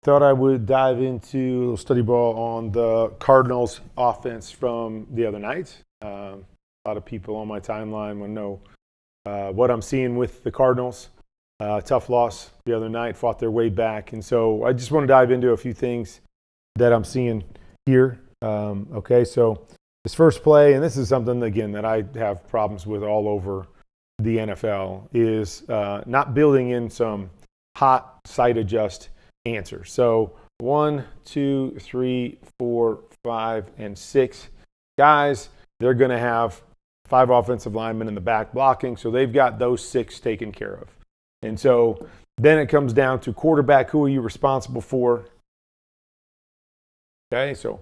Thought I would dive into a little study ball on the Cardinals offense from the other night. A lot of people on my timeline want to know what I'm seeing with the Cardinals. Tough loss the other night, fought their way back. And so I just want to dive into a few things that I'm seeing here. Okay, so this first play, and this is something, again, that I have problems with all over the NFL, is not building in some hot sight adjust answer. So 1, 2, 3, 4, 5, and 6 guys. They're going to have 5 offensive linemen in the back blocking, so they've got those 6 taken care of. And so then it comes down to quarterback. Who are you responsible for? Okay, so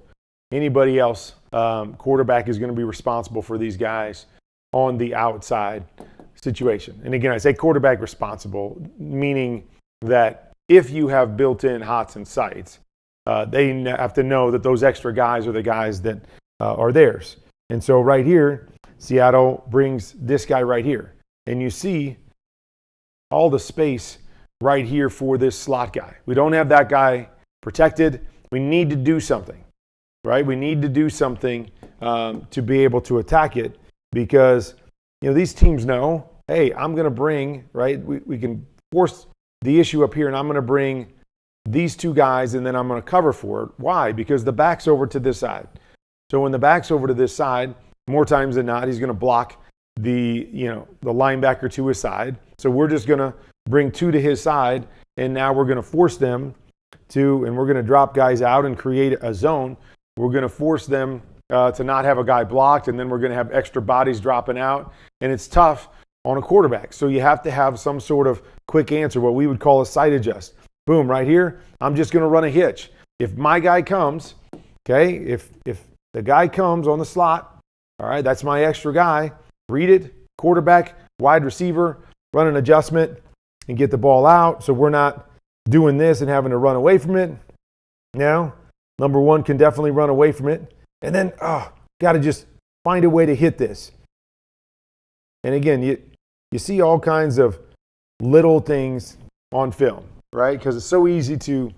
anybody else, quarterback is going to be responsible for these guys on the outside situation. And again, I say quarterback responsible, meaning that if you have built-in hots and sights, they have to know that those extra guys are the guys that are theirs. And so right here, Seattle brings this guy right here. And you see all the space right here for this slot guy. We don't have that guy protected. We need to do something, right? We need to do something to be able to attack it because, these teams know, hey, I'm going to bring, right? We can force the issue up here, and I'm going to bring these 2 guys, and then I'm going to cover for it. Why? Because the back's over to this side. So when the back's over to this side, more times than not, he's going to block the linebacker to his side. So we're just going to bring 2 to his side, and now we're going to force them to, and we're going to drop guys out and create a zone. We're going to force them to not have a guy blocked, and then we're going to have extra bodies dropping out, and it's tough on a quarterback. So you have to have some sort of quick answer, what we would call a sight adjust. Boom, right here, I'm just going to run a hitch. If my guy comes, okay, if the guy comes on the slot, all right, that's my extra guy. Read it, quarterback, wide receiver, run an adjustment and get the ball out so we're not doing this and having to run away from it. Now, number 1 can definitely run away from it. And then, got to just find a way to hit this. And again, you see all kinds of little things on film, right? Because it's so easy to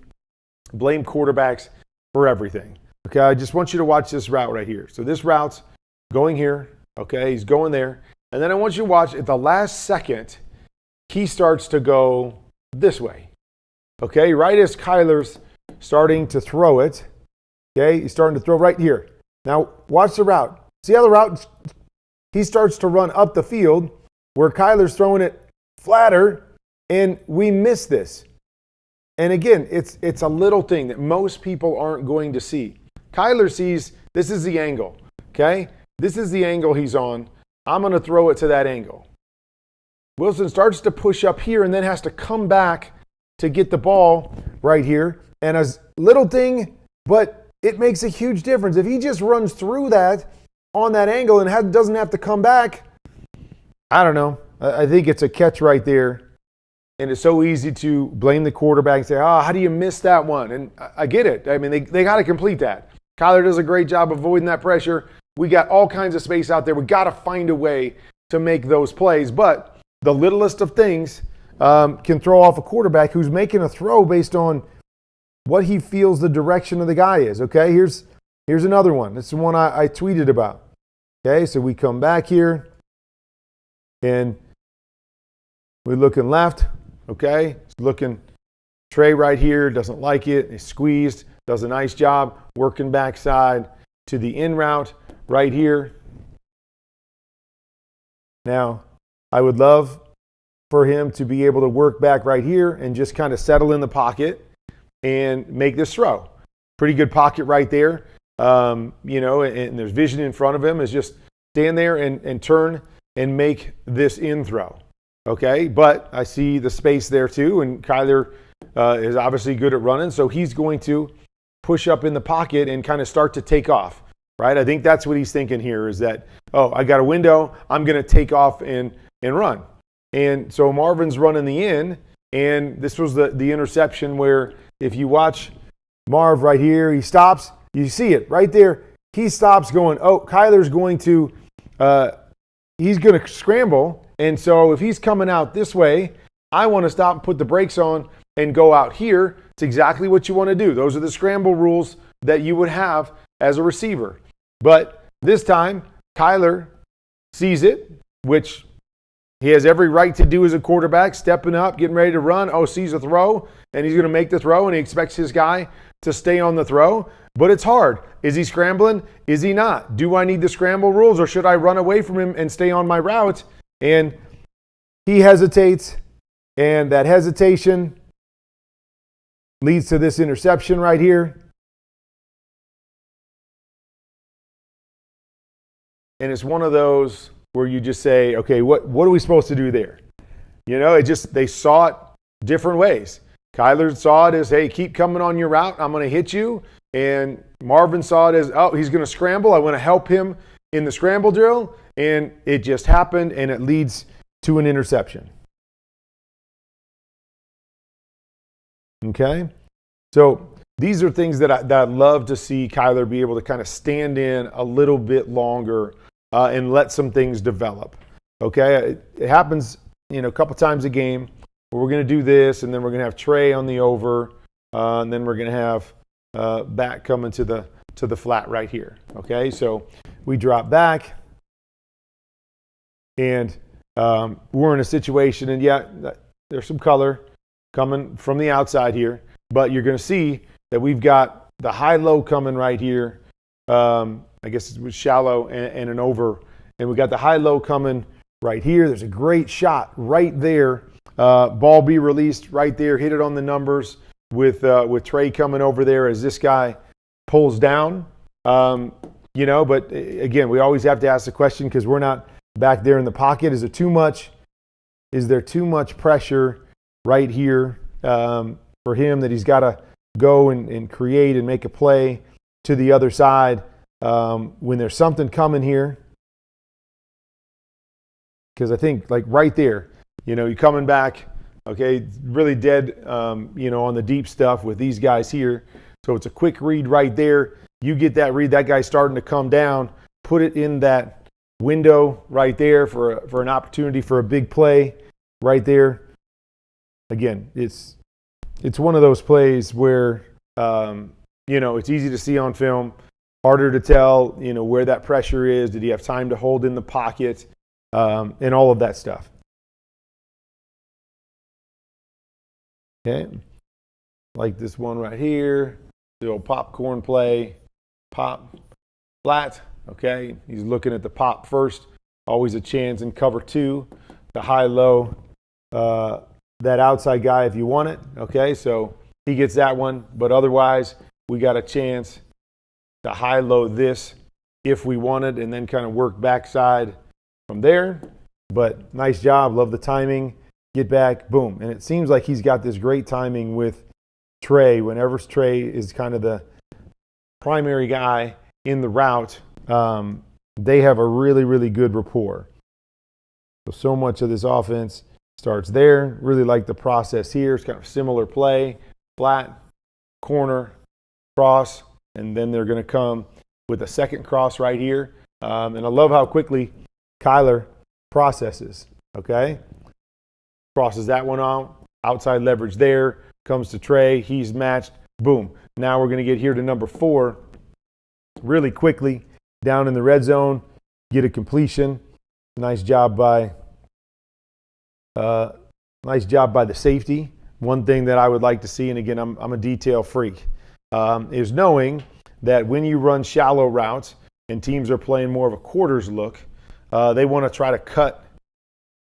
blame quarterbacks for everything. Okay, I just want you to watch this route right here. So this route's going here. Okay, he's going there. And then I want you to watch at the last second, he starts to go this way. Okay, right as Kyler's starting to throw it. Okay, he's starting to throw right here. Now, watch the route. See how the route, he starts to run up the field where Kyler's throwing it flatter, and we miss this. And again, it's a little thing that most people aren't going to see. Kyler sees this is the angle, okay? This is the angle he's on. I'm going to throw it to that angle. Wilson starts to push up here and then has to come back to get the ball right here. And a little thing, but it makes a huge difference. If he just runs through that on that angle and doesn't have to come back, I don't know. I think it's a catch right there. And it's so easy to blame the quarterback and say, how do you miss that one? And I get it. I mean, they got to complete that. Kyler does a great job avoiding that pressure. We got all kinds of space out there. We got to find a way to make those plays. But the littlest of things can throw off a quarterback who's making a throw based on what he feels the direction of the guy is. Okay, here's another one. This is the one I tweeted about. Okay, so we come back here and we're looking left. Okay, looking Trey right here, doesn't like it. He's squeezed, does a nice job working backside to the in route right here. Now, I would love for him to be able to work back right here and just kind of settle in the pocket and make this throw. Pretty good pocket right there. And there's vision in front of him. Is just stand there and turn and make this in throw. Okay, but I see the space there too, and Kyler is obviously good at running, so he's going to push up in the pocket and kind of start to take off, right? I think that's what he's thinking here is that, I got a window, I'm going to take off and run. And so Marvin's running the in, and this was the interception where if you watch Marv right here, he stops, you see it right there, he stops going, Kyler's going to, he's going to scramble. And so if he's coming out this way, I want to stop and put the brakes on and go out here, it's exactly what you want to do. Those are the scramble rules that you would have as a receiver. But this time, Kyler sees it, which he has every right to do as a quarterback, stepping up, getting ready to run. Oh, sees a throw, and he's going to make the throw, and he expects his guy to stay on the throw. But it's hard. Is he scrambling? Is he not? Do I need the scramble rules, or should I run away from him and stay on my route? And he hesitates, and that hesitation leads to this interception right here. And it's one of those where you just say, okay, what are we supposed to do there? You know, they saw it different ways. Kyler saw it as, hey, keep coming on your route. I'm going to hit you. And Marvin saw it as, oh, he's going to scramble. I want to help him in the scramble drill. And it just happened, and it leads to an interception. Okay? So these are things that I'd love to see Kyler be able to kind of stand in a little bit longer and let some things develop. Okay? It happens, a couple times a game where we're going to do this, and then we're going to have Trey on the over, and then we're going to have back coming to the flat right here. Okay? So we drop back, and we're in a situation, and yeah, there's some color coming from the outside here, but you're going to see that we've got the high-low coming right here. I guess it was shallow and an over, and we got the high-low coming right here. There's a great shot right there. Ball be released right there. Hit it on the numbers with Trey coming over there as this guy pulls down. But again, we always have to ask the question because we're not back there in the pocket. Is there too much pressure right here for him that he's got to go and create and make a play to the other side when there's something coming here? Because I think like right there, you're coming back, okay, really dead, on the deep stuff with these guys here. So it's a quick read right there. You get that read, that guy's starting to come down, put it in that window right there for an opportunity for a big play right there. Again, it's one of those plays where, it's easy to see on film, harder to tell, where that pressure is. Did he have time to hold in the pocket, and all of that stuff. Okay, like this one right here, the old popcorn play, pop, flat. Okay, he's looking at the pop first. Always a chance in cover two, the high-low, that outside guy if you want it. Okay, so he gets that one, but otherwise we got a chance to high-low this if we wanted, and then kind of work backside from there. But nice job, love the timing. Get back, boom. And it seems like he's got this great timing with Trey. Whenever Trey is kind of the primary guy in the route, they have a really, really good rapport. So much of this offense starts there. Really like the process here. It's kind of similar play, flat, corner, cross, and then they're going to come with a second cross right here. And I love how quickly Kyler processes, okay? Crosses that one out, outside leverage there, comes to Trey, he's matched, boom. Now we're going to get here to number 4 really quickly, down in the red zone, get a completion. Nice job by the safety. One thing that I would like to see, and again, I'm a detail freak, is knowing that when you run shallow routes and teams are playing more of a quarters look, they want to try to cut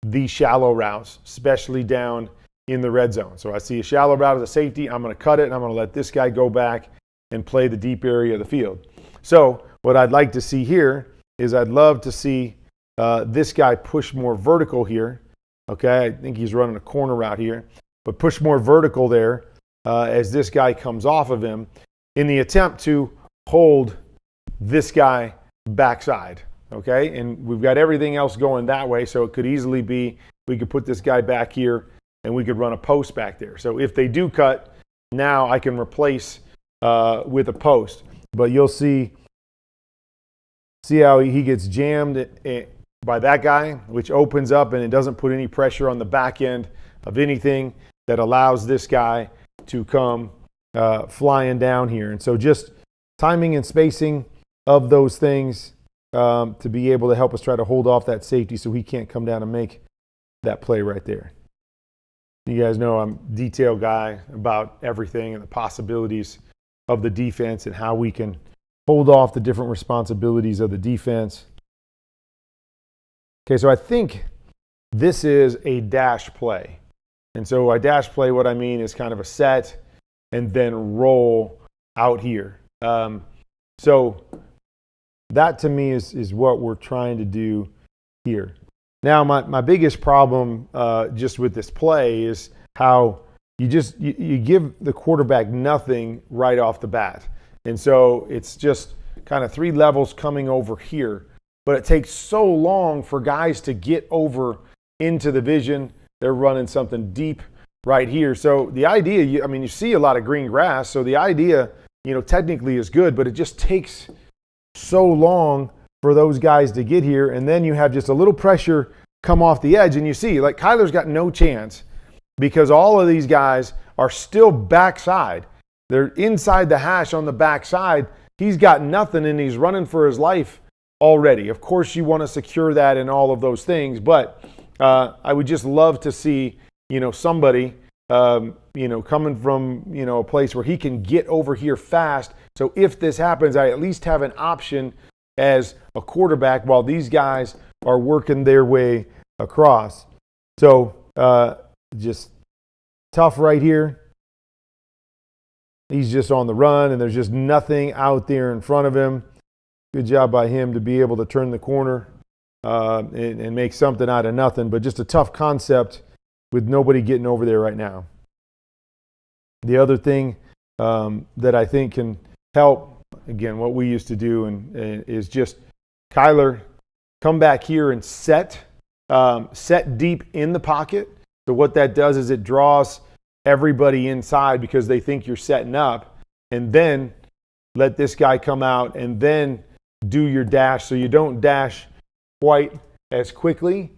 these shallow routes, especially down in the red zone. So I see a shallow route as a safety, I'm going to cut it, and I'm going to let this guy go back and play the deep area of the field. So what I'd like to see here is I'd love to see this guy push more vertical here. Okay, I think he's running a corner route here, but push more vertical there as this guy comes off of him in the attempt to hold this guy backside. Okay, and we've got everything else going that way, so it could easily be we could put this guy back here and we could run a post back there. So if they do cut, now I can replace with a post. But you'll see how he gets jammed by that guy, which opens up and it doesn't put any pressure on the back end of anything. that allows this guy to come flying down here. And so just timing and spacing of those things to be able to help us try to hold off that safety so he can't come down and make that play right there. You guys know I'm a detail guy about everything and the possibilities of the defense and how we can hold off the different responsibilities of the defense. Okay, so I think this is a dash play. And so a dash play, what I mean is kind of a set and then roll out here. So that to me is what we're trying to do here. Now, my biggest problem just with this play is how you give the quarterback nothing right off the bat. And so it's just kind of 3 levels coming over here. But it takes so long for guys to get over into the vision. They're running something deep right here. So the idea, you see a lot of green grass. So the idea, technically is good, but it just takes so long for those guys to get here. And then you have just a little pressure come off the edge. And you see, like, Kyler's got no chance because all of these guys are still backside. They're inside the hash on the backside. He's got nothing and he's running for his life already. Of course, you want to secure that and all of those things, but I would just love to see, somebody, coming from, a place where he can get over here fast. So if this happens, I at least have an option as a quarterback while these guys are working their way across. So just tough right here. He's just on the run and there's just nothing out there in front of him. Good job by him to be able to turn the corner and make something out of nothing, but just a tough concept with nobody getting over there right now. The other thing that I think can help, again, what we used to do is just Kyler come back here and set deep in the pocket. So what that does is it draws everybody inside because they think you're setting up, and then let this guy come out and then do your dash so you don't dash quite as quickly.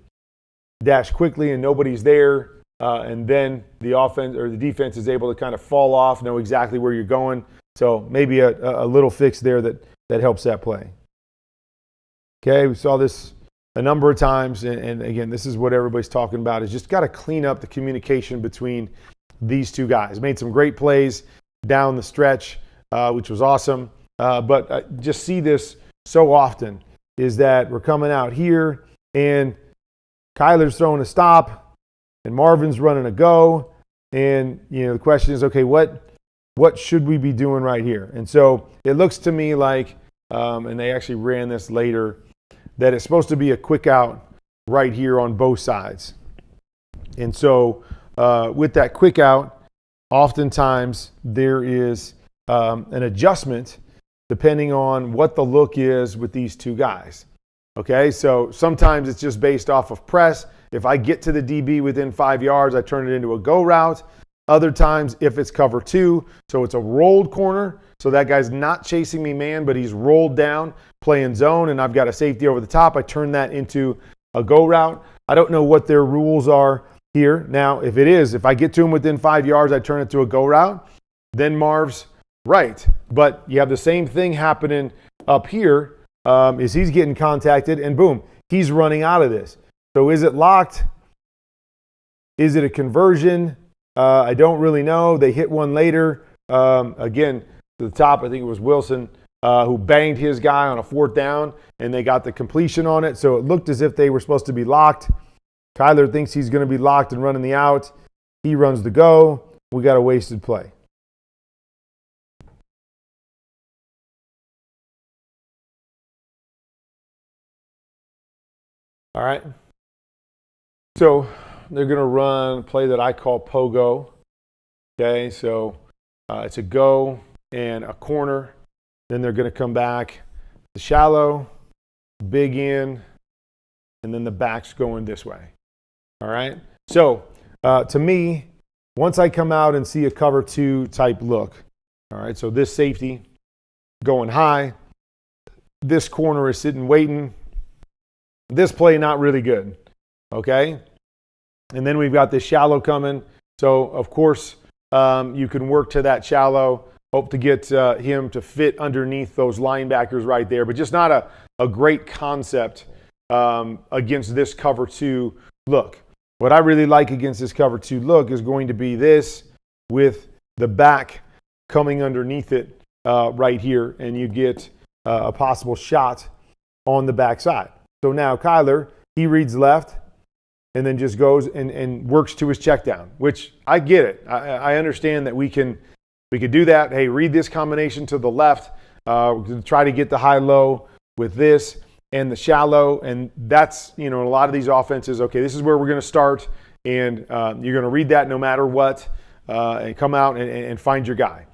Dash quickly and nobody's there, and then the offense or the defense is able to kind of fall off, know exactly where you're going. So maybe a little fix there that helps that play. Okay, we saw this a number of times, and again, this is what everybody's talking about, is just got to clean up the communication between these two guys. Made some great plays down the stretch, which was awesome, but just see this so often, is that we're coming out here and Kyler's throwing a stop and Marvin's running a go, and the question is, okay, what should we be doing right here? And so it looks to me like, and they actually ran this later, that it's supposed to be a quick out right here on both sides. And so with that quick out, oftentimes there is an adjustment depending on what the look is with these two guys. Okay, so sometimes it's just based off of press. If I get to the DB within 5 yards, I turn it into a go route. Other times, if it's cover 2, so it's a rolled corner, so that guy's not chasing me man, but he's rolled down, playing zone, and I've got a safety over the top, I turn that into a go route. I don't know what their rules are here. Now, if I get to him within 5 yards, I turn it to a go route, then Marv's right. But you have the same thing happening up here, is he's getting contacted, and boom, he's running out of this. So is it locked? Is it a conversion? I don't really know. They hit one later. Again, to the top, I think it was Wilson who banged his guy on a 4th down, and they got the completion on it. So it looked as if they were supposed to be locked. Kyler thinks he's going to be locked and running the out. He runs the go. We got a wasted play. All right. So they're going to run a play that I call pogo. Okay, so it's a go and a corner. Then they're going to come back to shallow, big in, and then the back's going this way. All right. So to me, once I come out and see a cover 2 type look, all right, so this safety going high, this corner is sitting waiting, this play not really good. Okay. And then we've got this shallow coming. So, of course, you can work to that shallow, hope to get him to fit underneath those linebackers right there, but just not a great concept against this cover 2 look. What I really like against this cover 2 look is going to be this with the back coming underneath it right here, and you get a possible shot on the backside. So now Kyler, he reads left and then just goes and works to his check down, which I get it. I understand that we could do that. Hey, read this combination to the left, try to get the high-low with this and the shallow, and that's, a lot of these offenses, okay, this is where we're going to start, and you're going to read that no matter what, and come out and find your guy.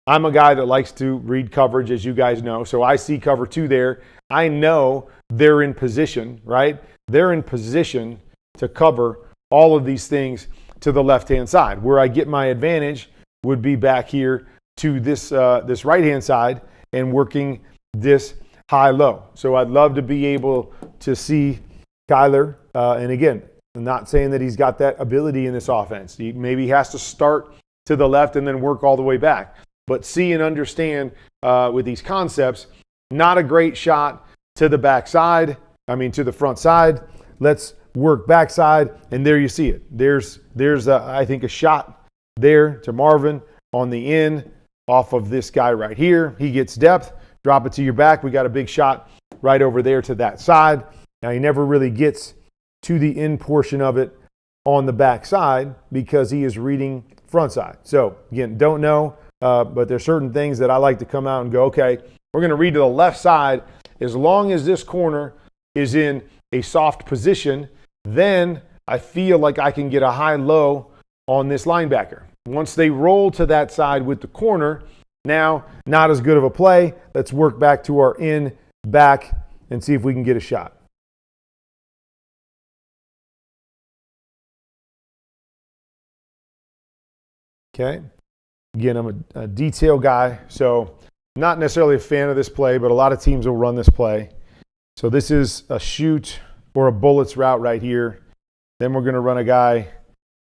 I'm a guy that likes to read coverage, as you guys know, so I see cover 2 there. I know they're in position, right? They're in position to cover all of these things to the left-hand side. Where I get my advantage would be back here to this right-hand side and working this high-low. So I'd love to be able to see Kyler, and again, I'm not saying that he's got that ability in this offense. Maybe he has to start to the left and then work all the way back. But see and understand with these concepts, not a great shot to the backside, to the front side. Let's work backside, and there you see it. There's I think a shot there to Marvin on the in off of this guy right here. He gets depth, drop it to your back. We got a big shot right over there to that side. Now he never really gets to the in portion of it on the backside because he is reading front side. So again, don't know, but there's certain things that I like to come out and go, okay, we're going to read to the left side. As long as this corner is in a soft position, then I feel like I can get a high-low on this linebacker. Once they roll to that side with the corner, now not as good of a play. Let's work back to our in, back, and see if we can get a shot. Okay. Again, I'm a detail guy, so not necessarily a fan of this play, but a lot of teams will run this play. So this is a shoot or a bullets route right here. Then we're going to run a guy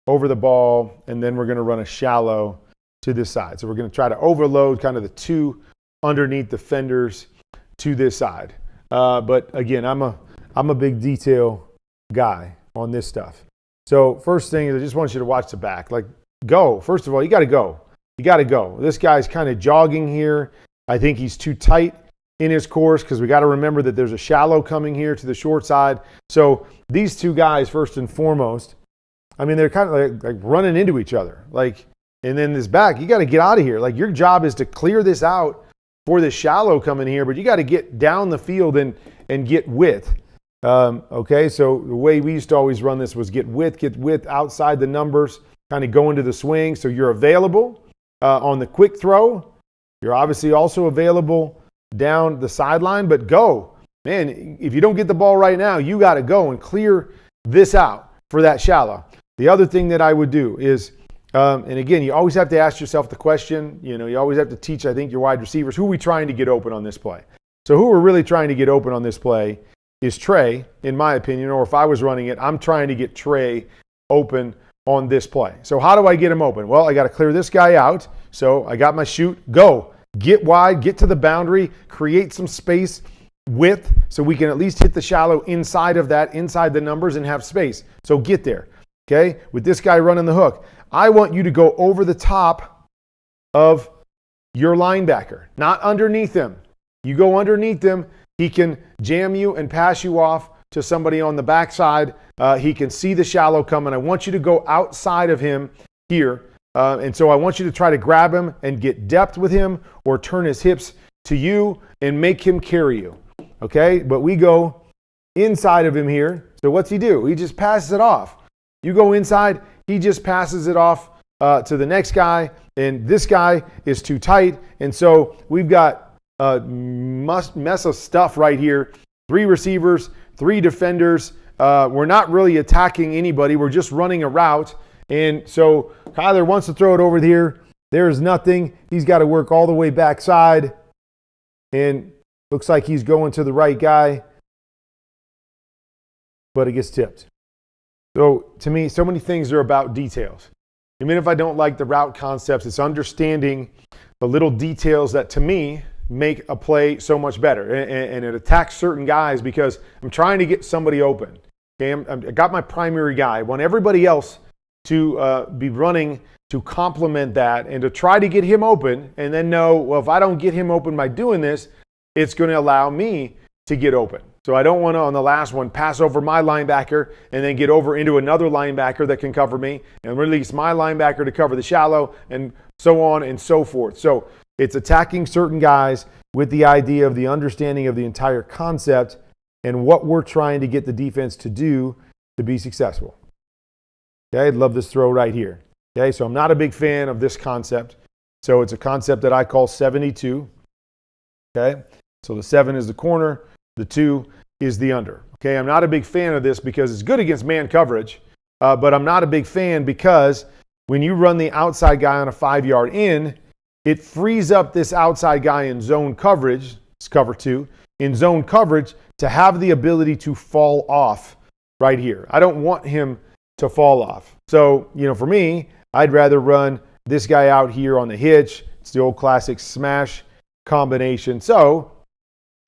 over the ball, and then we're going to run a shallow to this side. So we're going to try to overload kind of the 2 underneath defenders to this side. But again, I'm a big detail guy on this stuff. So first thing is I just want you to watch the back. Like, go. First of all, you got to go. You got to go. This guy's kind of jogging here. I think he's too tight in his course because we got to remember that there's a shallow coming here to the short side. So these 2 guys, first and foremost, they're kind of like running into each other. And then this back, you got to get out of here. Your job is to clear this out for this shallow coming here, but you got to get down the field and get width. Okay, so the way we used to always run this was get width outside the numbers, kind of go into the swing. So you're available on the quick throw. You're obviously also available down the sideline, but go. Man, if you don't get the ball right now, you got to go and clear this out for that shallow. The other thing that I would do is, and again, you always have to ask yourself the question, you always have to teach, I think, your wide receivers, who are we trying to get open on this play? So who we're really trying to get open on this play is Trey, in my opinion, or if I was running it, I'm trying to get Trey open on this play. So how do I get him open? Well, I got to clear this guy out. So I got my shoot, go. Get wide, get to the boundary, create some space, width, so we can at least hit the shallow inside of that, inside the numbers, and have space. So get there, okay? With this guy running the hook, I want you to go over the top of your linebacker, not underneath him. You go underneath him, he can jam you and pass you off to somebody on the backside. He can see the shallow coming. I want you to go outside of him here. And so I want you to try to grab him and get depth with him or turn his hips to you and make him carry you. Okay? But we go inside of him here. So what's he do? He just passes it off. You go inside, he just passes it off to the next guy, and this guy is too tight. And so we've got a mess of stuff right here. 3 receivers, 3 defenders. We're not really attacking anybody. We're just running a route. And so Kyler wants to throw it over here. There's nothing. He's got to work all the way backside. And looks like he's going to the right guy. But it gets tipped. So to me, so many things are about details. Even if I don't like the route concepts, it's understanding the little details that, to me, make a play so much better. And it attacks certain guys because I'm trying to get somebody open. Okay, I got my primary guy. I want everybody else to be running to complement that and to try to get him open, and then know, well, if I don't get him open by doing this, it's going to allow me to get open. So I don't want to, on the last one, pass over my linebacker and then get over into another linebacker that can cover me and release my linebacker to cover the shallow, and so on and so forth. So it's attacking certain guys with the idea of the understanding of the entire concept and what we're trying to get the defense to do to be successful. Okay, I love this throw right here. Okay, so I'm not a big fan of this concept. So it's a concept that I call 72. Okay, so the 7 is the corner, the 2 is the under. Okay, I'm not a big fan of this because it's good against man coverage, but I'm not a big fan because when you run the outside guy on a 5-yard in, it frees up this outside guy in zone coverage, it's cover 2, in zone coverage to have the ability to fall off right here. I don't want him to fall off. So, for me, I'd rather run this guy out here on the hitch. It's the old classic smash combination. So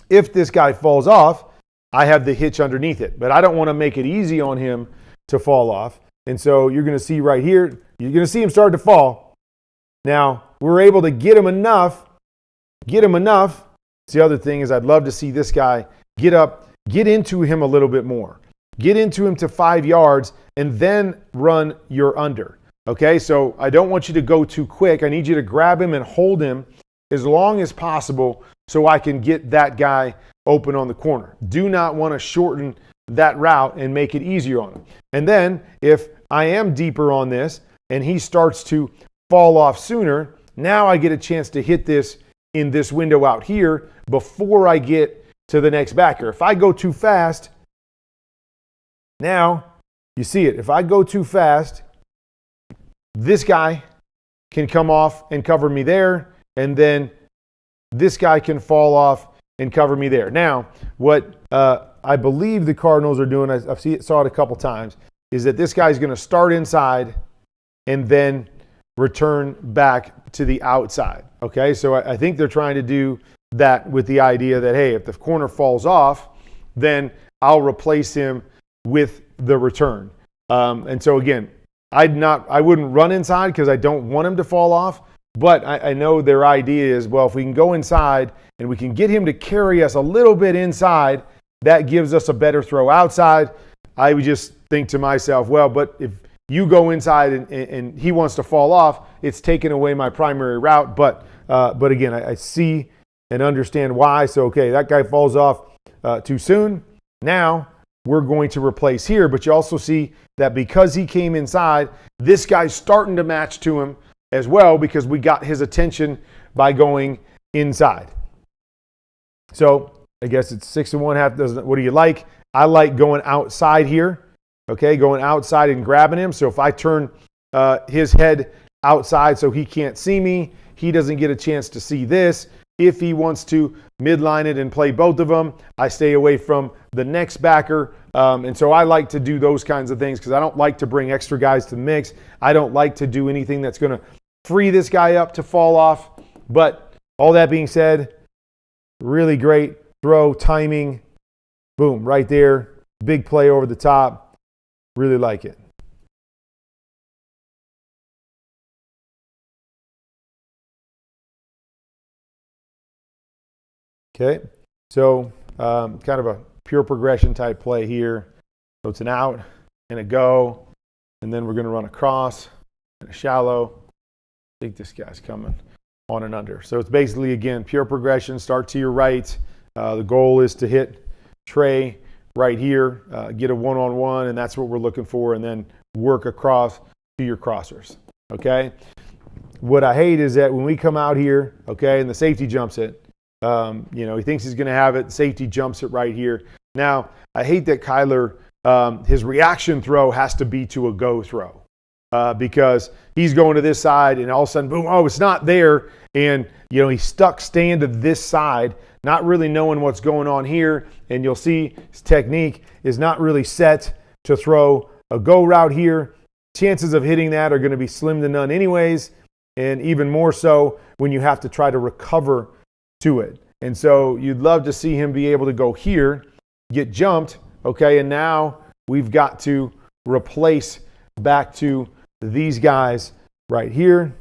if this guy falls off, I have the hitch underneath it. But I don't want to make it easy on him to fall off. And so you're going to see right here, you're going to see him start to fall. Now, we're able to get him enough. The other thing is I'd love to see this guy get up, get into him a little bit more. Get into him to 5 yards and then run your under. Okay, so I don't want you to go too quick. I need you to grab him and hold him as long as possible so I can get that guy open on the corner. Do not want to shorten that route and make it easier on him. And then if I am deeper on this and he starts to fall off sooner, now I get a chance to hit this in this window out here before I get to the next backer. If I go too fast, now you see it. If I go too fast, this guy can come off and cover me there, and then this guy can fall off and cover me there. Now, what I believe the Cardinals are doing, I saw it a couple times, is that this guy's going to start inside and then return back to the outside. Okay, so I think they're trying to do that with the idea that, hey, if the corner falls off, then I'll replace him with the return. And so again, I wouldn't run inside because I don't want him to fall off, but I know their idea is, well, if we can go inside and we can get him to carry us a little bit inside, that gives us a better throw outside. I would just think to myself, well, but if you go inside and he wants to fall off, it's taking away my primary route. But again, I see and understand why. So, okay, that guy falls off too soon. Now we're going to replace here, but you also see that because he came inside, this guy's starting to match to him as well because we got his attention by going inside. So I guess it's 6 1/2. What do you like? I like going outside here. Okay, going outside and grabbing him. So if I turn his head outside so he can't see me, he doesn't get a chance to see this. If he wants to midline it and play both of them, I stay away from the next backer. And so I like to do those kinds of things because I don't like to bring extra guys to the mix. I don't like to do anything that's going to free this guy up to fall off. But all that being said, really great throw, timing, boom, right there. Big play over the top. Really like it. Okay, so kind of a pure progression type play here. So it's an out and a go, and then we're going to run a cross and a shallow. I think this guy's coming on and under. So it's basically, again, pure progression. Start to your right. The goal is to hit Trey right here, get a one-on-one, and that's what we're looking for, and then work across to your crossers, okay? What I hate is that when we come out here, okay, and the safety jumps it, he thinks he's going to have it. Safety jumps it right here. Now, I hate that Kyler, his reaction throw has to be to a go throw because he's going to this side and all of a sudden, boom, oh, it's not there. And, he's stuck staying to this side, not really knowing what's going on here. And you'll see his technique is not really set to throw a go route here. chances of hitting that are going to be slim to none anyways, and even more so when you have to try to recover to it. And so you'd love to see him be able to go here, get jumped, okay, and now we've got to replace back to these guys right here.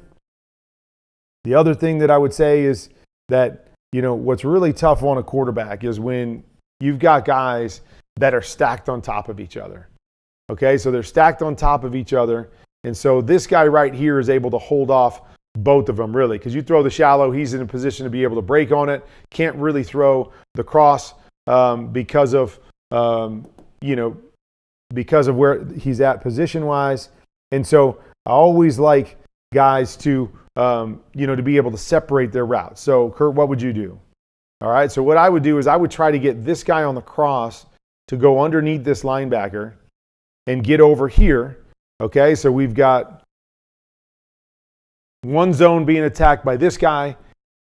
The other thing that I would say is that, what's really tough on a quarterback is when you've got guys that are stacked on top of each other. Okay, so they're stacked on top of each other. And so this guy right here is able to hold off both of them, really, because you throw the shallow, he's in a position to be able to break on it. Can't really throw the cross because of where he's at position-wise. And so I always like guys to be able to separate their routes. So, Kurt, what would you do? All right, so what I would do is I would try to get this guy on the cross to go underneath this linebacker and get over here. Okay, so we've got one zone being attacked by this guy.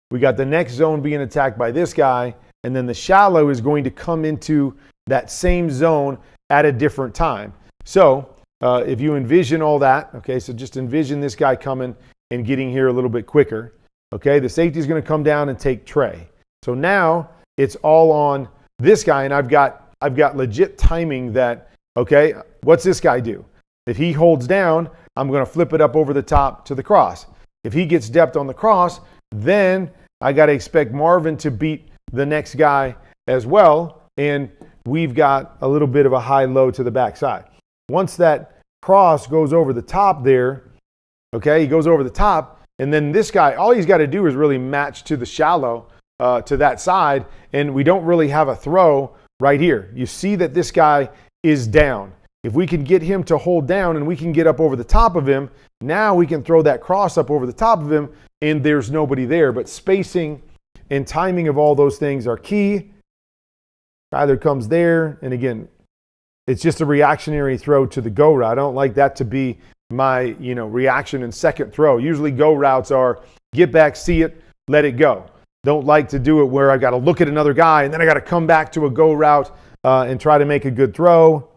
We got the next zone being attacked by this guy. And then the shallow is going to come into that same zone at a different time. So if you envision all that, okay, so just envision this guy coming and getting here a little bit quicker. Okay, the safety is going to come down and take Trey. So now it's all on this guy, and I've got legit timing that, okay, what's this guy do? If he holds down, I'm going to flip it up over the top to the cross. If he gets depth on the cross, then I got to expect Marvin to beat the next guy as well, and we've got a little bit of a high-low to the backside. Once that cross goes over the top there, okay, he goes over the top, and then this guy, all he's got to do is really match to the shallow to that side, and we don't really have a throw right here. You see that this guy is down. If we can get him to hold down and we can get up over the top of him, now we can throw that cross up over the top of him, and there's nobody there. But spacing and timing of all those things are key. Either comes there, and again, it's just a reactionary throw to the go route. I don't like that to be my reaction and second throw. Usually go routes are get back, see it, let it go. Don't like to do it where I got to look at another guy and then I got to come back to a go route and try to make a good throw.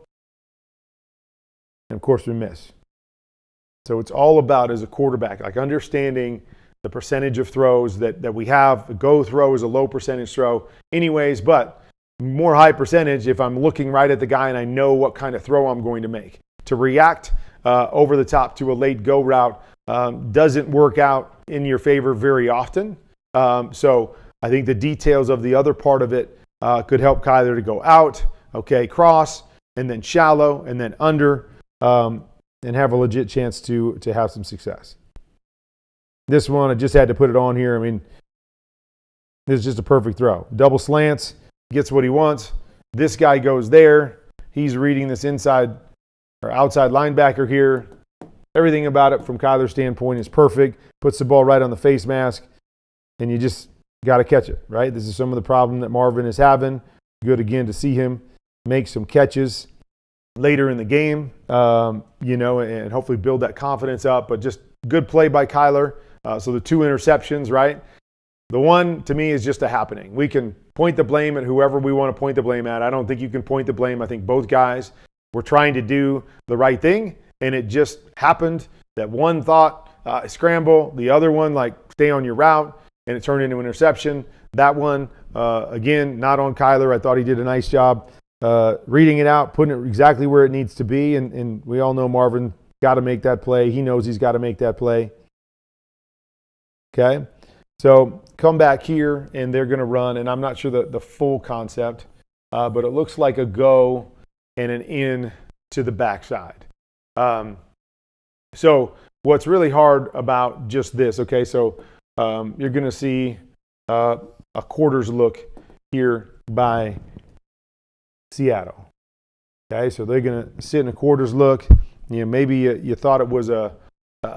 And of course we miss. So it's all about, as a quarterback, like understanding the percentage of throws that we have. A go throw is a low percentage throw anyways, but more high percentage if I'm looking right at the guy and I know what kind of throw I'm going to make. To react over the top to a late go route doesn't work out in your favor very often. So I think the details of the other part of it could help Kyler to go out, okay, cross, and then shallow, and then under, and have a legit chance to have some success. This one, I just had to put it on here. I mean, this is just a perfect throw. Double slants, gets what he wants. This guy goes there. He's reading this inside or outside linebacker here. Everything about it from Kyler's standpoint is perfect. Puts the ball right on the face mask, and you just got to catch it, right? This is some of the problem that Marvin is having. Good, again, to see him make some catches later in the game, and hopefully build that confidence up. But just good play by Kyler. So the 2 interceptions, right? The one, to me, is just a happening. We can point the blame at whoever we want to point the blame at. I don't think you can point the blame. I think both guys were trying to do the right thing, and it just happened that one thought scramble, the other one, like, stay on your route, and it turned into an interception. That one, again, not on Kyler. I thought he did a nice job reading it out, putting it exactly where it needs to be, and we all know Marvin got to make that play. He knows he's got to make that play. Okay, so come back here, and they're going to run, and I'm not sure the full concept, but it looks like a go and an in to the backside. So what's really hard about just this, okay, so you're going to see a quarters look here by Seattle. Okay, so they're going to sit in a quarters look. Maybe you thought it was a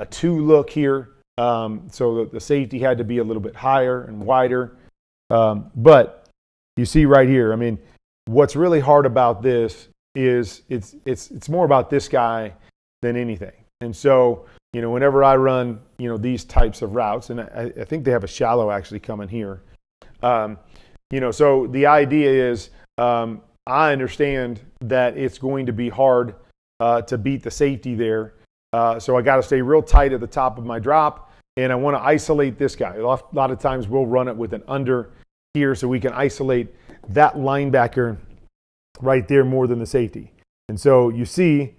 2 look here. So the safety had to be a little bit higher and wider. But you see right here, I mean, what's really hard about this is it's more about this guy than anything. And so, whenever I run, these types of routes, and I think they have a shallow actually coming here. So the idea is I understand that it's going to be hard to beat the safety there. So I got to stay real tight at the top of my drop, and I want to isolate this guy. A lot of times we'll run it with an under here so we can isolate that linebacker right there more than the safety. And so you see,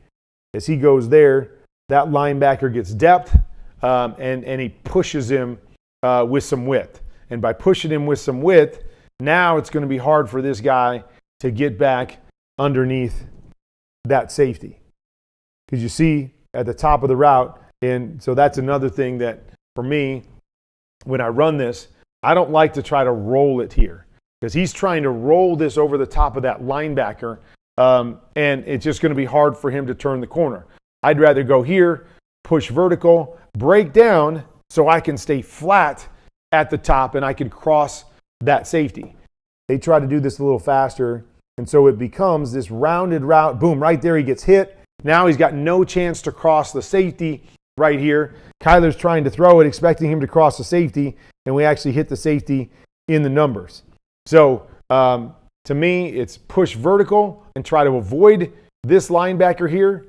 as he goes there, that linebacker gets depth, and he pushes him with some width. And by pushing him with some width, now it's going to be hard for this guy to get back underneath that safety. Because you see at the top of the route, and so that's another thing that for me, when I run this, I don't like to try to roll it here. Because he's trying to roll this over the top of that linebacker, and it's just going to be hard for him to turn the corner. I'd rather go here, push vertical, break down so I can stay flat at the top and I can cross that safety. They try to do this a little faster, and so it becomes this rounded route. Boom, right there he gets hit. Now he's got no chance to cross the safety right here. Kyler's trying to throw it, expecting him to cross the safety, and we actually hit the safety in the numbers. So to me, it's push vertical and try to avoid this linebacker here.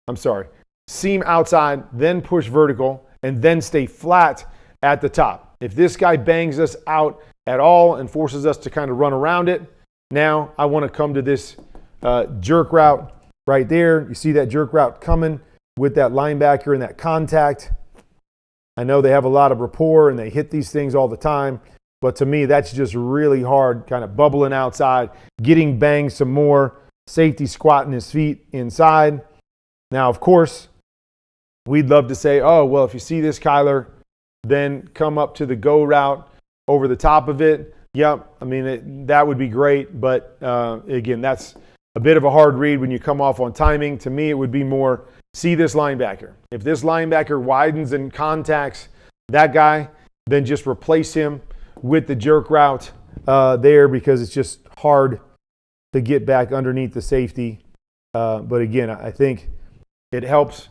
I'm sorry. Seam outside, then push vertical, and then stay flat at the top. If this guy bangs us out at all and forces us to kind of run around it, now I want to come to this jerk route right there. You see that jerk route coming with that linebacker and that contact. I know they have a lot of rapport and they hit these things all the time, but to me, that's just really hard, kind of bubbling outside, getting banged some more, safety squatting his feet inside. Now, of course, we'd love to say, oh, well, if you see this, Kyler, then come up to the go route over the top of it. Yep, I mean, that would be great. But again, that's a bit of a hard read when you come off on timing. To me, it would be more, see this linebacker. If this linebacker widens and contacts that guy, then just replace him with the jerk route there, because it's just hard to get back underneath the safety. But again, I think it helps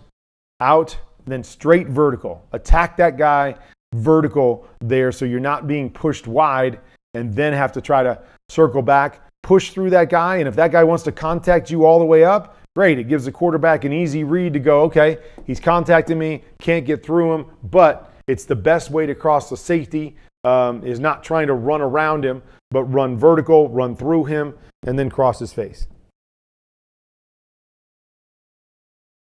out, then straight vertical. Attack that guy vertical there so you're not being pushed wide and then have to try to circle back, push through that guy. And if that guy wants to contact you all the way up, great. It gives the quarterback an easy read to go, okay, he's contacting me, can't get through him, but it's the best way to cross the safety, is not trying to run around him, but run vertical, run through him, and then cross his face.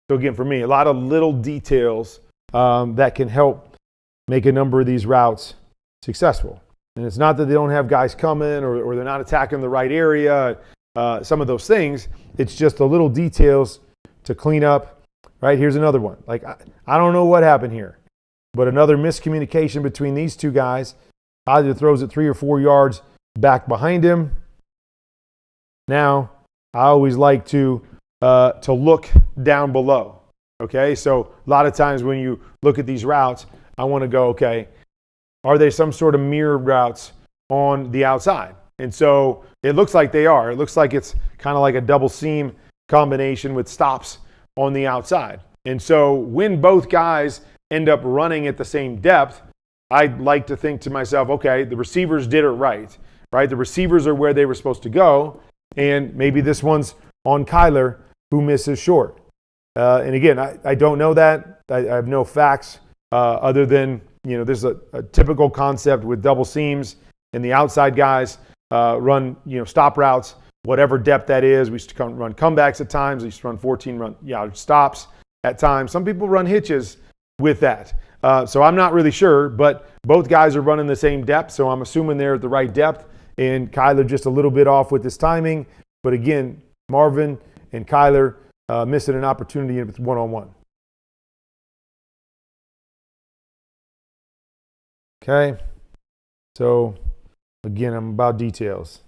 So again, for me, a lot of little details that can help make a number of these routes successful. And it's not that they don't have guys coming or they're not attacking the right area, some of those things. It's just the little details to clean up. Right, here's another one. Like, I don't know what happened here, but another miscommunication between these two guys. Either throws it 3 or 4 yards back behind him. Now, I always like to look down below. Okay, so a lot of times when you look at these routes, I want to go, okay, are they some sort of mirror routes on the outside? And so it looks like they are. It looks like it's kind of like a double seam combination with stops on the outside. And so when both guys end up running at the same depth, I'd like to think to myself, okay, the receivers did it right? The receivers are where they were supposed to go, and maybe this one's on Kyler, who misses short. And again, I don't know that. I have no facts other than, there's a typical concept with double seams, and the outside guys run, stop routes, whatever depth that is. We used to run comebacks at times. We used to run 14 stops at times. Some people run hitches with that. So I'm not really sure, but both guys are running the same depth, so I'm assuming they're at the right depth, and Kyler just a little bit off with his timing. But again, Marvin and Kyler missing an opportunity with one-on-one. Okay, so again, I'm about details.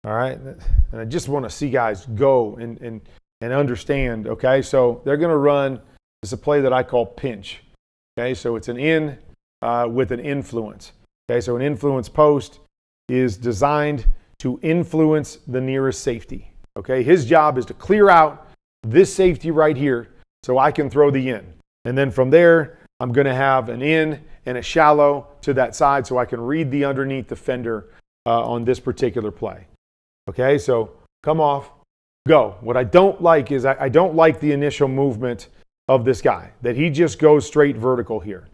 All right, and I just want to see guys go and understand. Okay, so they're going to run. It's a play that I call pinch. Okay, so it's an in with an influence. Okay, so an influence post is designed to influence the nearest safety. Okay, his job is to clear out this safety right here so I can throw the in. And then from there, I'm going to have an in and a shallow to that side so I can read the underneath defender on this particular play. Okay, so come off, go. What I don't like is I don't like the initial movement of this guy, that he just goes straight vertical here.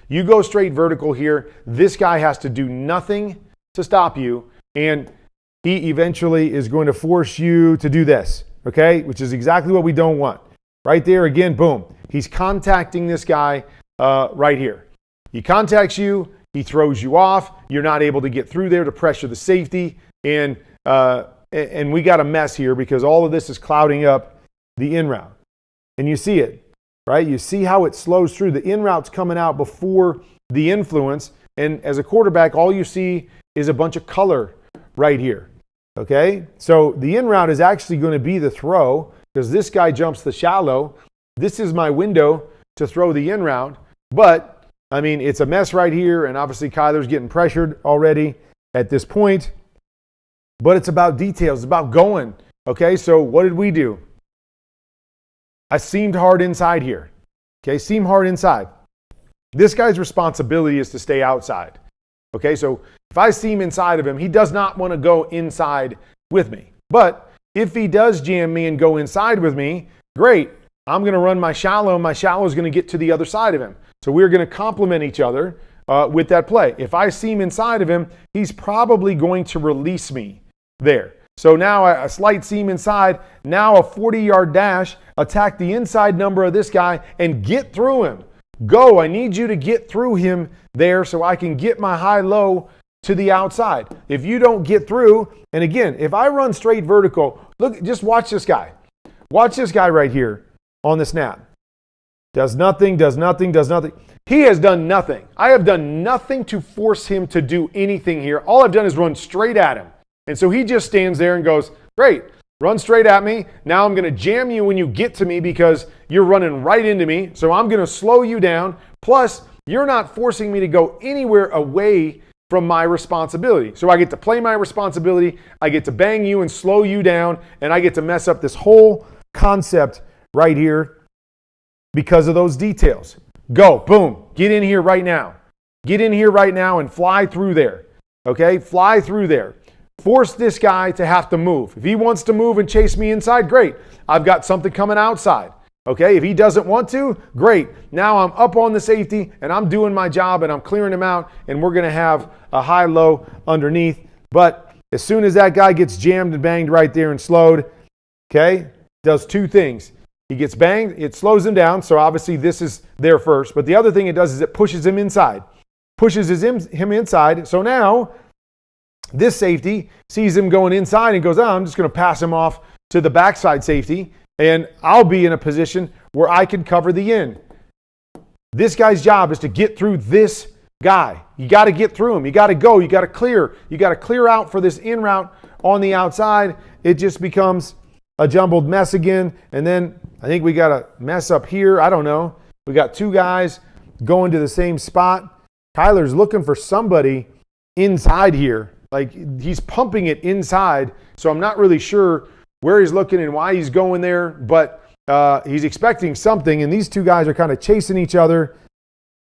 You go straight vertical here, this guy has to do nothing to stop you, and he eventually is going to force you to do this, okay? Which is exactly what we don't want. Right there, again, boom. He's contacting this guy right here. He contacts you, he throws you off, you're not able to get through there to pressure the safety, and we got a mess here because all of this is clouding up the in route. And you see it, right? You see how it slows through. The in route's coming out before the influence, and as a quarterback, all you see is a bunch of color right here, okay? So the in route is actually going to be the throw because this guy jumps the shallow. This is my window to throw the in route, but I mean, it's a mess right here, and obviously Kyler's getting pressured already at this point. But it's about details. It's about going. Okay, so what did we do? I seamed hard inside here. Okay, seam hard inside. This guy's responsibility is to stay outside. Okay, so if I seam inside of him, he does not want to go inside with me. But if he does jam me and go inside with me, great. I'm going to run my shallow, and my shallow is going to get to the other side of him. So we're going to complement each other with that play. If I seam inside of him, he's probably going to release me there. So now a slight seam inside, now a 40-yard dash, attack the inside number of this guy and get through him. Go, I need you to get through him there so I can get my high-low to the outside. If you don't get through, and again, if I run straight vertical, look, just watch this guy. Watch this guy right here on the snap. Does nothing, does nothing, does nothing. He has done nothing. I have done nothing to force him to do anything here. All I've done is run straight at him. And so he just stands there and goes, great, run straight at me. Now I'm going to jam you when you get to me because you're running right into me. So I'm going to slow you down. Plus, you're not forcing me to go anywhere away from my responsibility. So I get to play my responsibility. I get to bang you and slow you down. And I get to mess up this whole concept right here because of those details. Go, boom, get in here right now. Get in here right now and fly through there. Okay, fly through there. Force this guy to have to move. If he wants to move and chase me inside, great. I've got something coming outside. Okay, if he doesn't want to, great. Now I'm up on the safety and I'm doing my job and I'm clearing him out and we're going to have a high-low underneath. But as soon as that guy gets jammed and banged right there and slowed, okay, does two things. He gets banged, it slows him down, so obviously this is there first. But the other thing it does is it pushes him inside. Pushes him inside. So now this safety sees him going inside and goes, I'm just going to pass him off to the backside safety, and I'll be in a position where I can cover the in. This guy's job is to get through this guy. You got to get through him. You got to go. You got to clear. You got to clear out for this in route on the outside. It just becomes a jumbled mess again. And then I think we got a mess up here. I don't know. We got two guys going to the same spot. Kyler's looking for somebody inside here. Like he's pumping it inside. So I'm not really sure where he's looking and why he's going there. But he's expecting something. And these two guys are kind of chasing each other.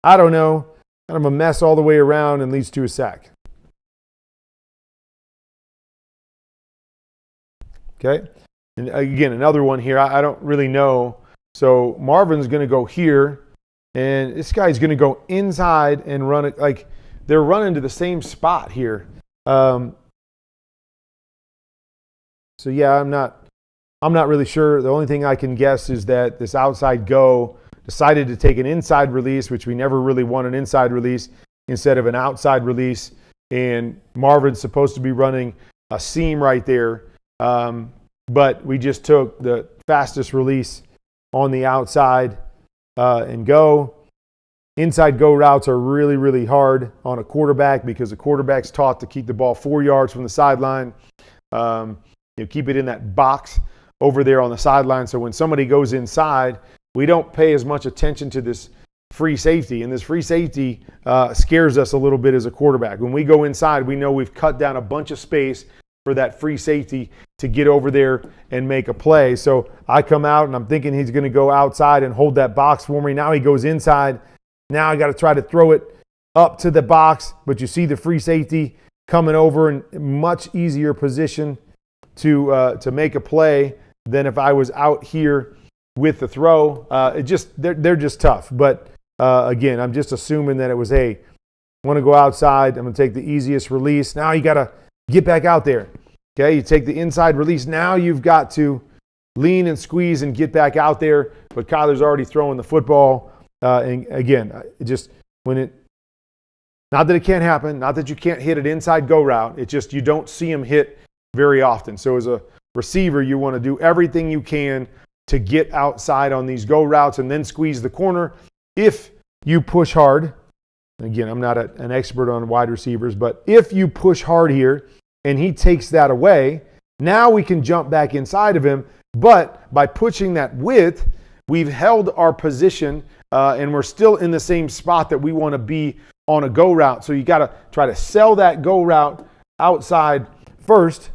I don't know. Kind of a mess all the way around and leads to a sack. Okay. And again, another one here. I don't really know. So Marvin's going to go here, and this guy's going to go inside and run it. Like they're running to the same spot here. So yeah, I'm not really sure. The only thing I can guess is that this outside go decided to take an inside release, which we never really want an inside release, instead of an outside release. And Marvin's supposed to be running a seam right there. But we just took the fastest release on the outside and go. Inside go routes are really, really hard on a quarterback because the quarterback's taught to keep the ball 4 yards from the sideline. Keep it in that box over there on the sideline. So when somebody goes inside, we don't pay as much attention to this free safety. And this free safety scares us a little bit as a quarterback. When we go inside, we know we've cut down a bunch of space for that free safety to get over there and make a play. So I come out and I'm thinking he's going to go outside and hold that box for me. Now he goes inside. Now I got to try to throw it up to the box, but you see the free safety coming over in much easier position to make a play than if I was out here with the throw. They're just tough. But again, I'm just assuming that it was, hey, want to go outside. I'm going to take the easiest release. Now you got to get back out there. Okay, you take the inside release. Now you've got to lean and squeeze and get back out there. But Kyler's already throwing the football. And again, not that it can't happen, not that you can't hit an inside go route. It's just you don't see him hit very often. So as a receiver, you want to do everything you can to get outside on these go routes and then squeeze the corner. If you push hard, again, I'm not an expert on wide receivers, but if you push hard here and he takes that away, now we can jump back inside of him. But by pushing that width, we've held our position and we're still in the same spot that we want to be on a go route. So you got to try to sell that go route outside first.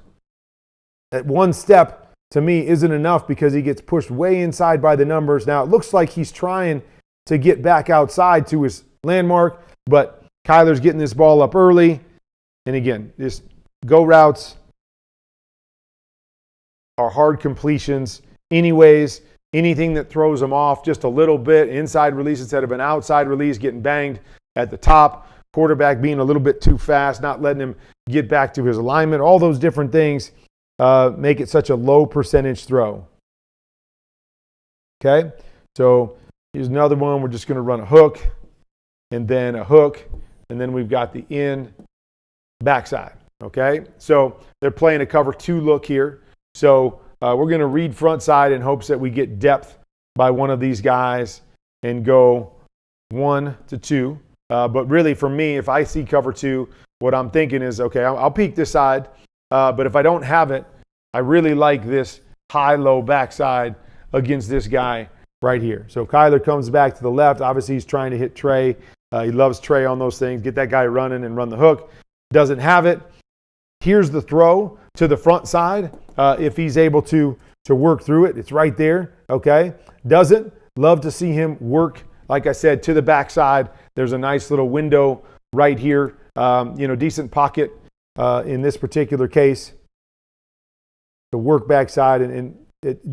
That one step to me isn't enough because he gets pushed way inside by the numbers. Now it looks like he's trying to get back outside to his landmark, but Kyler's getting this ball up early. And again, this go routes are hard completions anyways. Anything that throws them off just a little bit, inside release instead of an outside release, getting banged at the top, quarterback being a little bit too fast, not letting him get back to his alignment, all those different things make it such a low percentage throw. Okay, so here's another one. We're just going to run a hook and then a hook, and then we've got the in backside. Okay, so they're playing a cover 2 look here. So we're going to read front side in hopes that we get depth by one of these guys and go 1 to 2. But really for me, if I see cover 2, what I'm thinking is, okay, I'll peek this side. But if I don't have it, I really like this high-low backside against this guy right here. So Kyler comes back to the left. Obviously, he's trying to hit Trey. He loves Trey on those things. Get that guy running and run the hook. Doesn't have it. Here's the throw to the front side. If he's able to work through it, it's right there. Okay. Doesn't. Love to see him work, like I said, to the backside. There's a nice little window right here. Decent pocket in this particular case to work backside and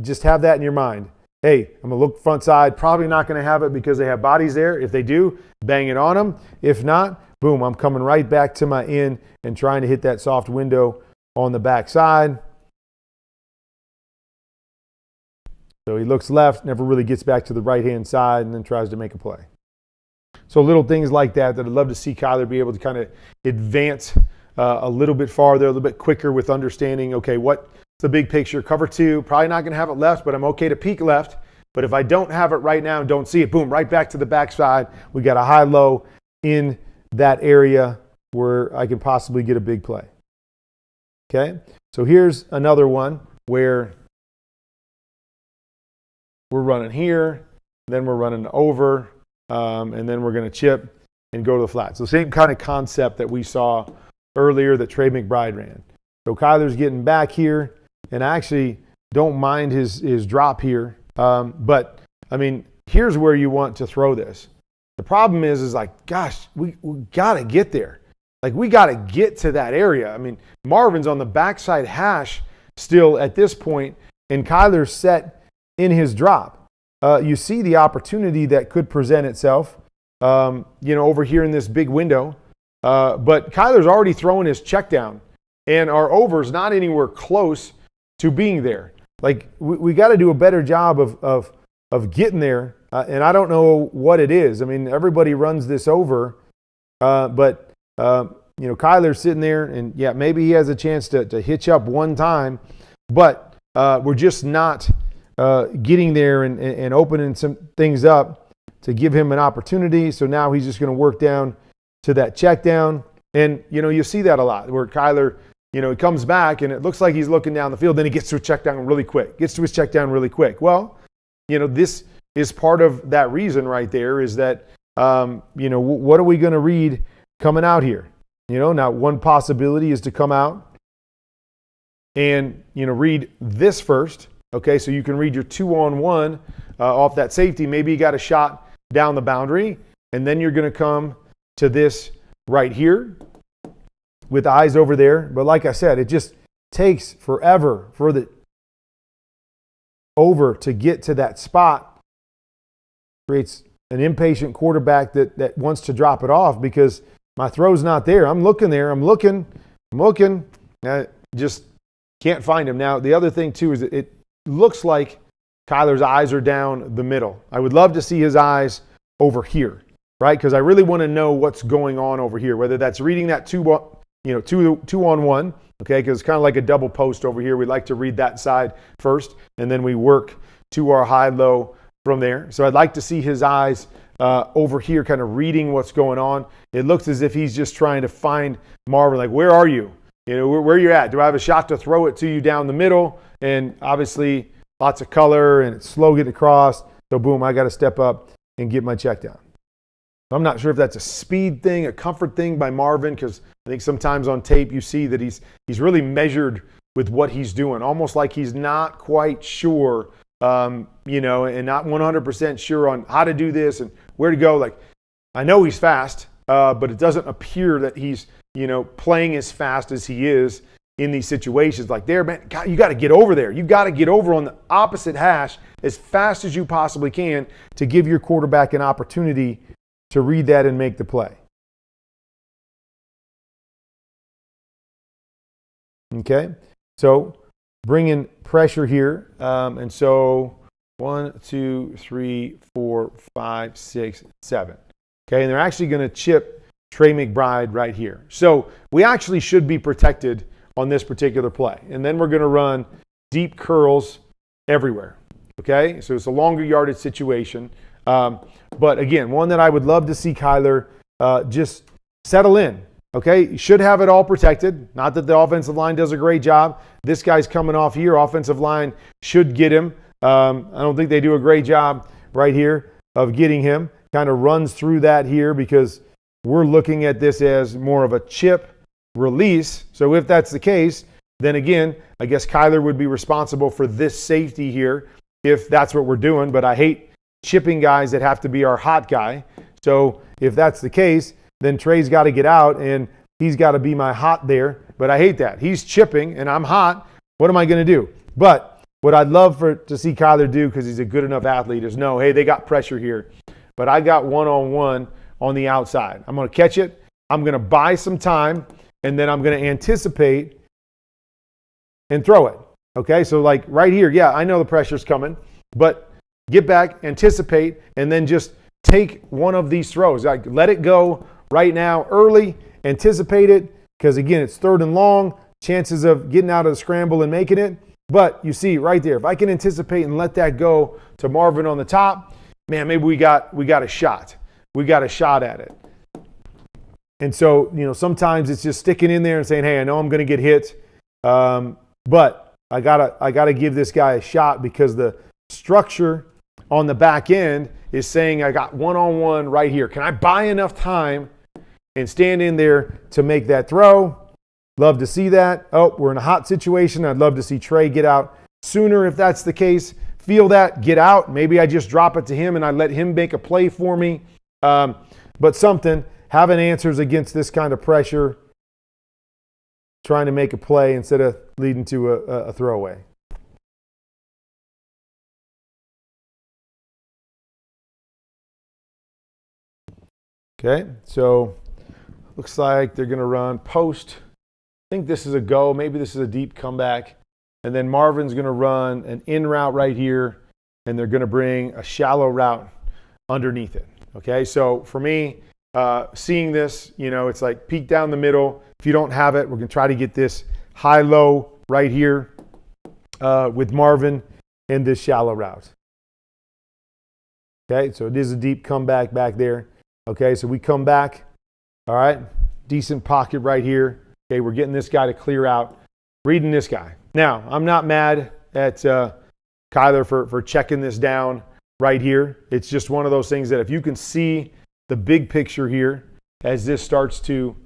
just have that in your mind. Hey, I'm going to look front side. Probably not going to have it because they have bodies there. If they do, bang it on them. If not, boom, I'm coming right back to my in and trying to hit that soft window on the backside. So he looks left, never really gets back to the right-hand side, and then tries to make a play. So little things like that I'd love to see Kyler be able to kind of advance a little bit farther, a little bit quicker with understanding, okay, what's the big picture? Cover 2, probably not going to have it left, but I'm okay to peek left. But if I don't have it right now and don't see it, boom, right back to the backside. We got a high-low in that area where I can possibly get a big play. Okay, so here's another one where we're running here, then we're running over, and then we're going to chip and go to the flat. So same kind of concept that we saw earlier that Trey McBride ran. So Kyler's getting back here, and I actually don't mind his drop here. But, I mean, here's where you want to throw this. The problem is like, gosh, we got to get there. Like, we got to get to that area. I mean, Marvin's on the backside hash still at this point, and Kyler's set in his drop. You see the opportunity that could present itself, over here in this big window. But Kyler's already throwing his check down, and our over's not anywhere close to being there. Like, we got to do a better job of getting there, and I don't know what it is. I mean, everybody runs this over, but Kyler's sitting there, and yeah, maybe he has a chance to hitch up one time, but we're just not getting there and opening some things up to give him an opportunity. So now he's just going to work down to that check down, and you see that a lot where Kyler, he comes back and it looks like he's looking down the field, then he gets to a check down really quick. Well, this is part of that reason right there is that, what are we going to read coming out here? Now one possibility is to come out and, read this first. Okay, so you can read your 2-on-1 off that safety. Maybe you got a shot down the boundary, and then you're going to come to this right here with eyes over there. But like I said, it just takes forever for the over to get to that spot creates an impatient quarterback that wants to drop it off because my throw's not there. I'm looking there. I'm looking. I just can't find him. Now, the other thing, too, is it looks like Kyler's eyes are down the middle. I would love to see his eyes over here, right? Because I really want to know what's going on over here, whether that's reading that two on one, okay, because it's kind of like a double post over here. We like to read that side first, and then we work to our high-low from there. So I'd like to see his eyes over here kind of reading what's going on. It looks as if he's just trying to find Marvin, like, where are you? You know, where you at? Do I have a shot to throw it to you down the middle? And obviously lots of color and it's slow getting across. So boom, I got to step up and get my check down. I'm not sure if that's a speed thing, a comfort thing by Marvin, because I think sometimes on tape you see that he's really measured with what he's doing, almost like he's not quite sure, and not 100% sure on how to do this and where to go. Like, I know he's fast, but it doesn't appear that he's, playing as fast as he is in these situations. Like, there, man, God, you got to get over there. You got to get over on the opposite hash as fast as you possibly can to give your quarterback an opportunity to read that and make the play. Okay, so bring in pressure here. And so 1, 2, 3, 4, 5, 6, 7. Okay, and they're actually going to chip Trey McBride right here. So we actually should be protected on this particular play. And then we're going to run deep curls everywhere. Okay, so it's a longer yardage situation. But again, one that I would love to see Kyler just settle in. Okay, you should have it all protected. Not that the offensive line does a great job. This guy's coming off here. Offensive line should get him. I don't think they do a great job right here of getting him. Kind of runs through that here because we're looking at this as more of a chip release. So if that's the case, then again, I guess Kyler would be responsible for this safety here if that's what we're doing. But I hate chipping guys that have to be our hot guy. So if that's the case, then Trey's got to get out and he's got to be my hot there. But I hate that. He's chipping and I'm hot. What am I going to do? But what I'd love to see Kyler do, because he's a good enough athlete, is know, hey, they got pressure here. But I got one-on-one on the outside. I'm going to catch it. I'm going to buy some time. And then I'm going to anticipate and throw it. Okay, so like right here, yeah, I know the pressure's coming. But get back, anticipate, and then just take one of these throws. Like, let it go right now early, anticipate it, because again, it's 3rd and long, chances of getting out of the scramble and making it. But you see right there, if I can anticipate and let that go to Marvin on the top, man, maybe we got a shot. We got a shot at it. And so, sometimes it's just sticking in there and saying, hey, I know I'm going to get hit, but I gotta give this guy a shot, because the structure on the back end is saying I got one-on-one right here. Can I buy enough time and stand in there to make that throw? Love to see that. Oh, we're in a hot situation. I'd love to see Trey get out sooner if that's the case. Feel that, get out. Maybe I just drop it to him and I let him make a play for me. But something, having answers against this kind of pressure, trying to make a play instead of leading to a throwaway. Okay, so looks like they're going to run post. I think this is a go. Maybe this is a deep comeback. And then Marvin's going to run an in route right here, and they're going to bring a shallow route underneath it. Okay, so for me, seeing this, it's like peek down the middle. If you don't have it, we're going to try to get this high-low right here with Marvin and this shallow route. Okay, so it is a deep comeback back there. Okay, so we come back. All right, decent pocket right here. Okay, we're getting this guy to clear out, reading this guy. Now, I'm not mad at Kyler for checking this down right here. It's just one of those things that if you can see the big picture here as this starts to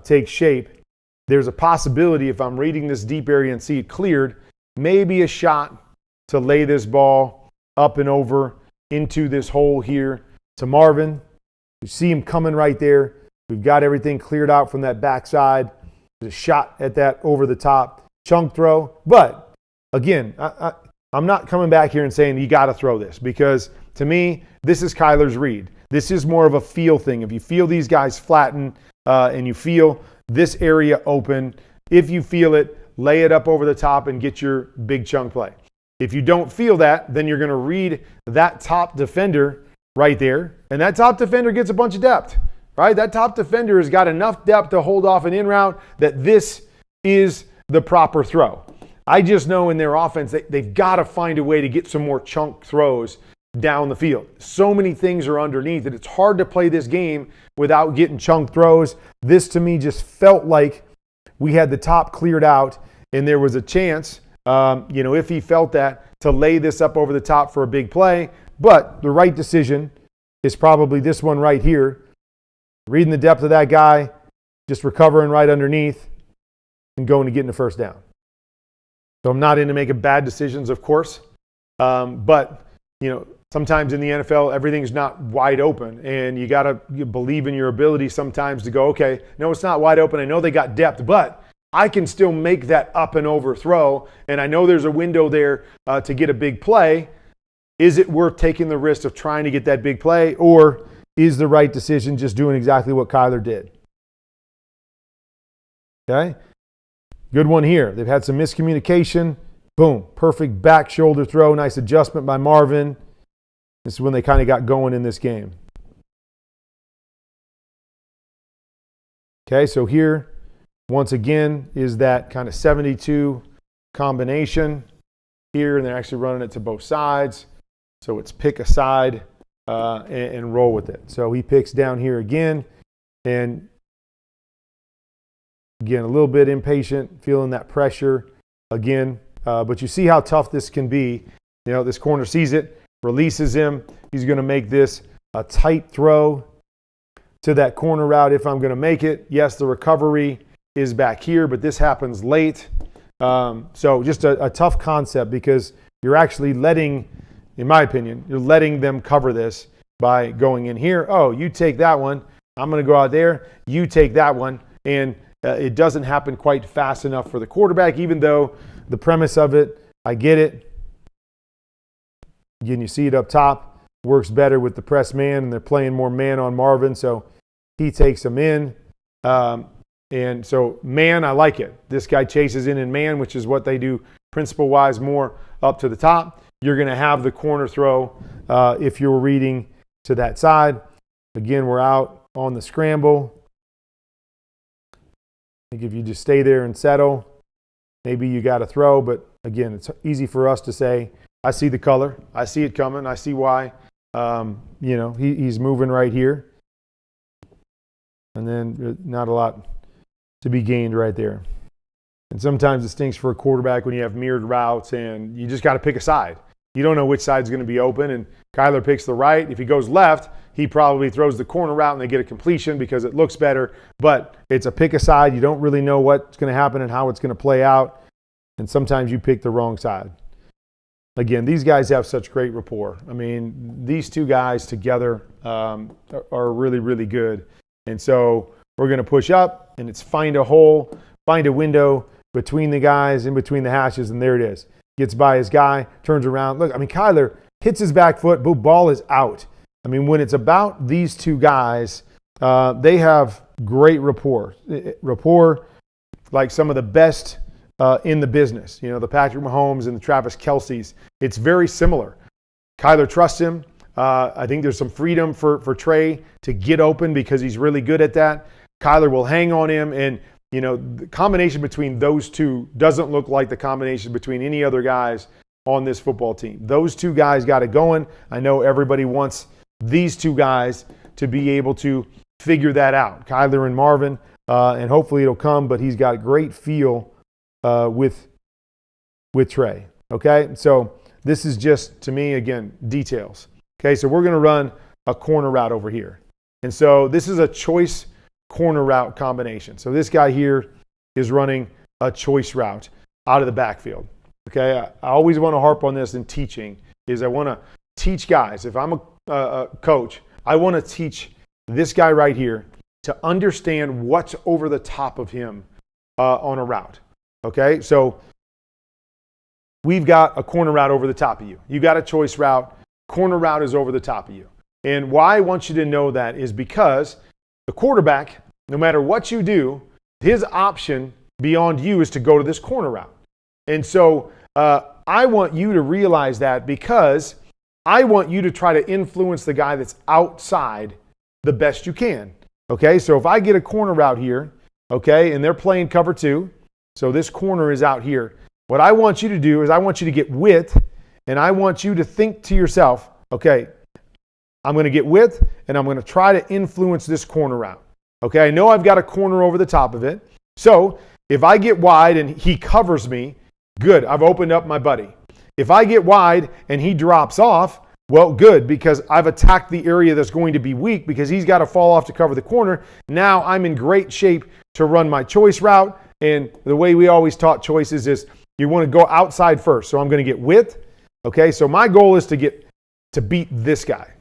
take shape, there's a possibility, if I'm reading this deep area and see it cleared, maybe a shot to lay this ball up and over into this hole here to Marvin. You see him coming right there. We've got everything cleared out from that backside. There's a shot at that over the top chunk throw. But again, I'm not coming back here and saying you got to throw this, because to me, this is Kyler's read. This is more of a feel thing. If you feel these guys flatten and you feel this area open, if you feel it, lay it up over the top and get your big chunk play. If you don't feel that, then you're going to read that top defender right there, and that top defender gets a bunch of depth, right? That top defender has got enough depth to hold off an in route that this is the proper throw. I just know in their offense, they've got to find a way to get some more chunk throws down the field. So many things are underneath that it's hard to play this game without getting chunk throws. This to me just felt like we had the top cleared out, and there was a chance, if he felt that, to lay this up over the top for a big play. But the right decision is probably this one right here. Reading the depth of that guy, just recovering right underneath, and going to getting the first down. So I'm not into making bad decisions, of course. But, sometimes in the NFL, everything's not wide open. And you got to believe in your ability sometimes to go, okay, no, it's not wide open. I know they got depth, but I can still make that up and over throw. And I know there's a window there to get a big play. Is it worth taking the risk of trying to get that big play? Or is the right decision just doing exactly what Kyler did? Okay? Good one here. They've had some miscommunication. Boom. Perfect back shoulder throw. Nice adjustment by Marvin. This is when they kind of got going in this game. Okay, so here, once again, is that kind of 72 combination here, and they're actually running it to both sides. So it's pick a side and roll with it. So he picks down here again, and again, a little bit impatient, feeling that pressure again. But you see how tough this can be. This corner sees it, releases him. He's going to make this a tight throw to that corner route if I'm going to make it. Yes, the recovery is back here, but this happens late. So just a tough concept, because you're actually letting, in my opinion, you're letting them cover this by going in here. Oh, you take that one. I'm going to go out there. You take that one. And it doesn't happen quite fast enough for the quarterback, even though the premise of it, I get it. Again, you see it up top. Works better with the press man, and they're playing more man on Marvin, so he takes him in. And so man, I like it. This guy chases in man, which is what they do principle-wise more up to the top. You're going to have the corner throw if you're reading to that side. Again, we're out on the scramble. I think if you just stay there and settle, maybe you got to throw. But again, it's easy for us to say, I see the color. I see it coming. I see why. He's moving right here. And then not a lot to be gained right there. And sometimes it stinks for a quarterback when you have mirrored routes and you just got to pick a side. You don't know which side's going to be open, and Kyler picks the right. If he goes left, he probably throws the corner route and they get a completion because it looks better. But it's a pick a side. You don't really know what's going to happen and how it's going to play out. And sometimes you pick the wrong side. Again, these guys have such great rapport. I mean, these two guys together are really, really good. And so we're going to push up, and it's find a hole, find a window between the guys, in between the hashes, and there it is. Gets by his guy, turns around. Look, Kyler hits his back foot, boom, ball is out. When it's about these two guys, they have great rapport. Rapport like some of the best in the business. The Patrick Mahomes and the Travis Kelce's. It's very similar. Kyler trusts him. I think there's some freedom for Trey to get open because he's really good at that. Kyler will hang on him, and the combination between those two doesn't look like the combination between any other guys on this football team. Those two guys got it going. I know everybody wants these two guys to be able to figure that out, Kyler and Marvin, and hopefully it'll come, but he's got great feel with Trey. Okay, so this is just, to me, again, details. Okay, so we're going to run a corner route over here. And so this is a choice corner route combination. So this guy here is running a choice route out of the backfield. Okay, I always want to harp on this in teaching, is I want to teach guys. If I'm a coach, I want to teach this guy right here to understand what's over the top of him on a route. Okay, so we've got a corner route over the top of you. You got a choice route. Corner route is over the top of you. And why I want you to know that is because the quarterback, no matter what you do, his option beyond you is to go to this corner route. And so I want you to realize that, because I want you to try to influence the guy that's outside the best you can. Okay, so if I get a corner route here, okay, and they're playing cover 2, so this corner is out here. What I want you to do is I want you to get width, and I want you to think to yourself, okay, I'm going to get width, and I'm going to try to influence this corner route. Okay, I know I've got a corner over the top of it. So if I get wide and he covers me, good, I've opened up my buddy. If I get wide and he drops off, well, good, because I've attacked the area that's going to be weak, because he's got to fall off to cover the corner. Now I'm in great shape to run my choice route. And the way we always taught choices is you want to go outside first. So I'm going to get width. Okay, so my goal is to beat this guy.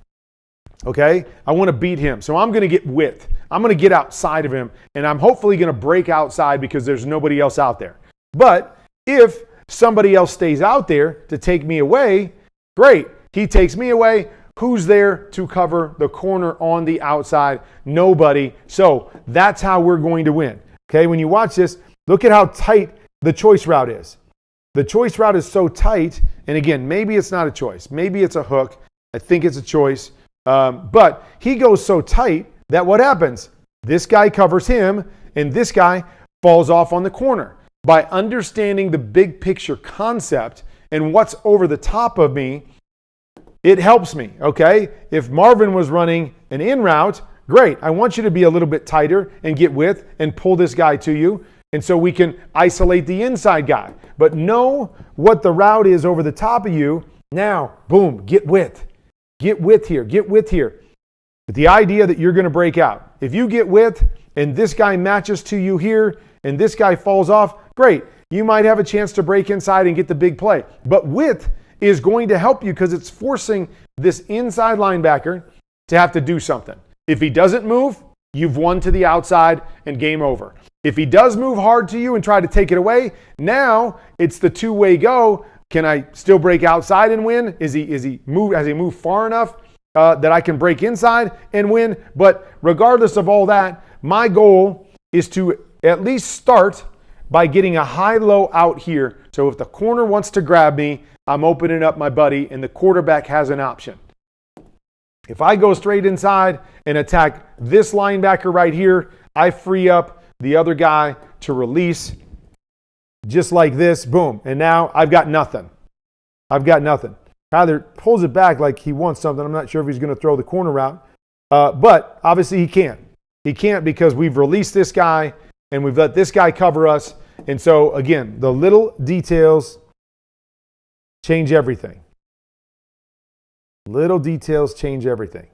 Okay, I want to beat him. So I'm going to get width. I'm going to get outside of him, and I'm hopefully going to break outside because there's nobody else out there. But if somebody else stays out there to take me away, great. He takes me away. Who's there to cover the corner on the outside? Nobody. So that's how we're going to win. Okay, when you watch this, look at how tight the choice route is. The choice route is so tight, and again, maybe it's not a choice. Maybe it's a hook. I think it's a choice. But he goes so tight that what happens? This guy covers him, and this guy falls off on the corner. By understanding the big picture concept and what's over the top of me, it helps me, okay? If Marvin was running an in route, great. I want you to be a little bit tighter and get width and pull this guy to you, and so we can isolate the inside guy. But know what the route is over the top of you. Now, boom, get width. Get width here, get width here. But the idea that you're going to break out. If you get width and this guy matches to you here and this guy falls off, great. You might have a chance to break inside and get the big play. But width is going to help you because it's forcing this inside linebacker to have to do something. If he doesn't move, you've won to the outside and game over. If he does move hard to you and try to take it away, now it's the two-way go. Can I still break outside and win? Has he moved far enough that I can break inside and win? But regardless of all that, my goal is to at least start by getting a high-low out here. So if the corner wants to grab me, I'm opening up my buddy, and the quarterback has an option. If I go straight inside and attack this linebacker right here, I free up the other guy to release just like this, boom. And now I've got nothing. I've got nothing. Tyler pulls it back like he wants something. I'm not sure if he's going to throw the corner route. But obviously he can't. He can't because we've released this guy and we've let this guy cover us. And so, again, the little details change everything. Little details change everything.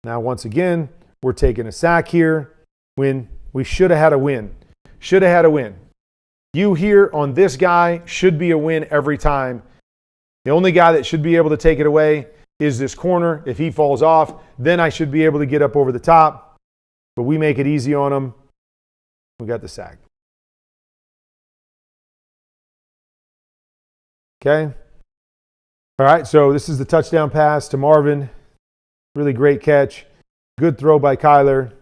Now, once again, we're taking a sack here when we should have had a win. Should have had a win. You here on this guy should be a win every time. The only guy that should be able to take it away is this corner. If he falls off, then I should be able to get up over the top. But we make it easy on him. We got the sack. Okay. All right, so this is the touchdown pass to Marvin. Really great catch. Good throw by Kyler.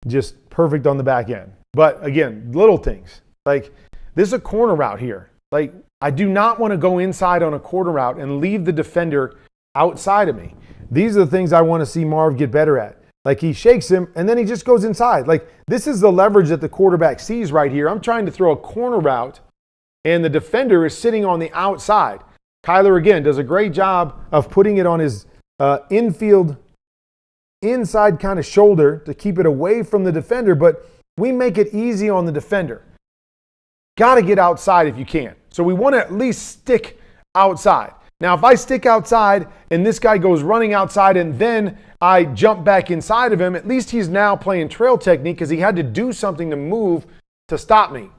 Just perfect on the back end. But again, little things. Like, this is a corner route here. Like, I do not want to go inside on a corner route and leave the defender outside of me. These are the things I want to see Marv get better at. Like, he shakes him, and then he just goes inside. Like, this is the leverage that the quarterback sees right here. I'm trying to throw a corner route, and the defender is sitting on the outside. Kyler, again, does a great job of putting it on his infield, inside kind of shoulder to keep it away from the defender, but we make it easy on the defender. Got to get outside if you can. So we want to at least stick outside. Now, if I stick outside and this guy goes running outside and then I jump back inside of him, at least he's now playing trail technique because he had to do something to move to stop me.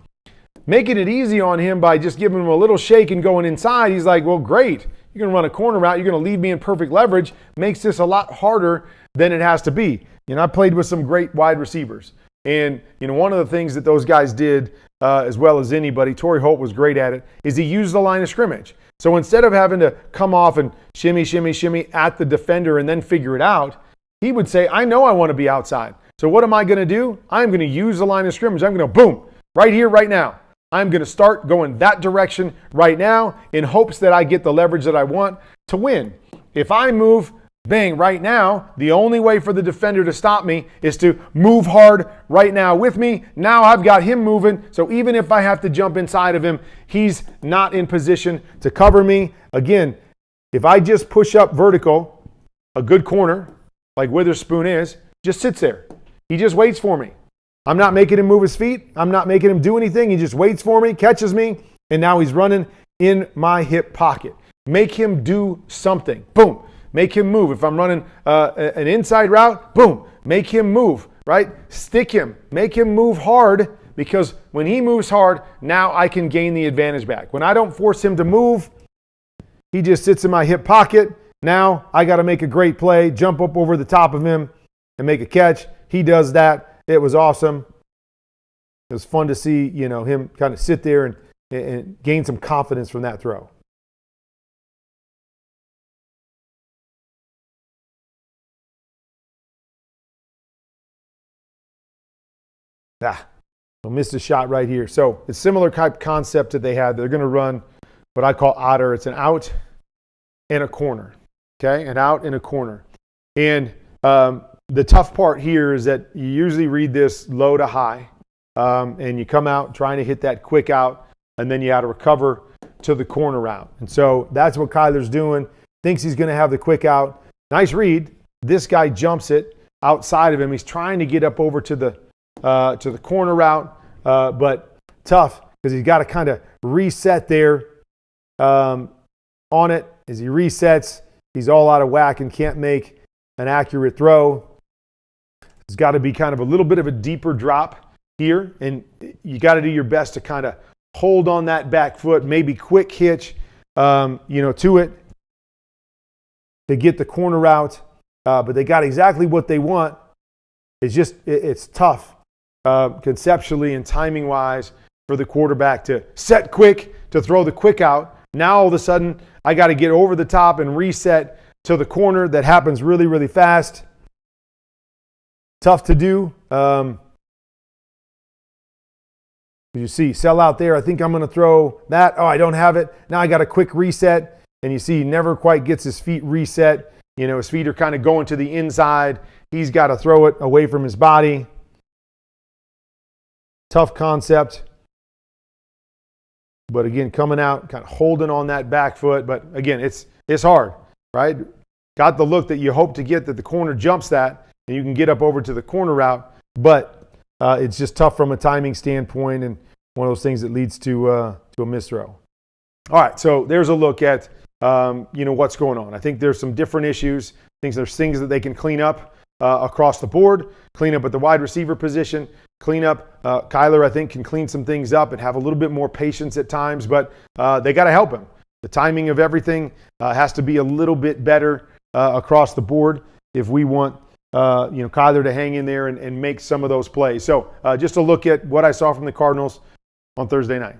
Making it easy on him by just giving him a little shake and going inside, he's like, well, great. You're going to run a corner route. You're going to leave me in perfect leverage. Makes this a lot harder than it has to be. You know, I played with some great wide receivers. And, one of the things that those guys did as well as anybody, Torrey Holt was great at it, is he used the line of scrimmage. So instead of having to come off and shimmy, shimmy, shimmy at the defender and then figure it out, he would say, I know I want to be outside. So what am I going to do? I'm going to use the line of scrimmage. I'm going to boom, right here, right now. I'm going to start going that direction right now in hopes that I get the leverage that I want to win. If I move, bang, right now, the only way for the defender to stop me is to move hard right now with me. Now I've got him moving, so even if I have to jump inside of him, he's not in position to cover me. Again, if I just push up vertical, a good corner, like Witherspoon is, just sits there. He just waits for me. I'm not making him move his feet. I'm not making him do anything. He just waits for me, catches me, and now he's running in my hip pocket. Make him do something. Boom. Make him move. If I'm running an inside route, boom. Make him move, right? Stick him. Make him move hard, because when he moves hard, now I can gain the advantage back. When I don't force him to move, he just sits in my hip pocket. Now I got to make a great play, jump up over the top of him and make a catch. He does that. It was awesome. It was fun to see, him kind of sit there and gain some confidence from that throw. So missed a shot right here. So it's similar type concept that they had. They're going to run what I call otter. It's an out and a corner. Okay, an out and a corner. And the tough part here is that you usually read this low to high, and you come out trying to hit that quick out, and then you got to recover to the corner route. And so that's what Kyler's doing. Thinks he's going to have the quick out. Nice read. This guy jumps it outside of him. He's trying to get up over to the corner route, but tough because he's got to kind of reset there on it. As he resets, he's all out of whack and can't make an accurate throw. It's got to be kind of a little bit of a deeper drop here, and you got to do your best to kind of hold on that back foot, maybe quick hitch, to it to get the corner route. But they got exactly what they want. It's tough conceptually and timing-wise for the quarterback to set quick, to throw the quick out. Now all of a sudden, I got to get over the top and reset to the corner. That happens really, really fast. Tough to do. You see, sell out there. I think I'm going to throw that. Oh, I don't have it. Now I got a quick reset. And you see, he never quite gets his feet reset. His feet are kind of going to the inside. He's got to throw it away from his body. Tough concept. But again, coming out, kind of holding on that back foot. But again, it's hard, right? Got the look that you hope to get, that the corner jumps that, and you can get up over to the corner route. But it's just tough from a timing standpoint, and one of those things that leads to a misthrow. All right, so there's a look at what's going on. I think there's some different issues. I think there's things that they can clean up across the board, clean up at the wide receiver position, clean up. Kyler, I think, can clean some things up and have a little bit more patience at times, but they got to help him. The timing of everything has to be a little bit better across the board if we want Kyler to hang in there and make some of those plays. So just a look at what I saw from the Cardinals on Thursday night.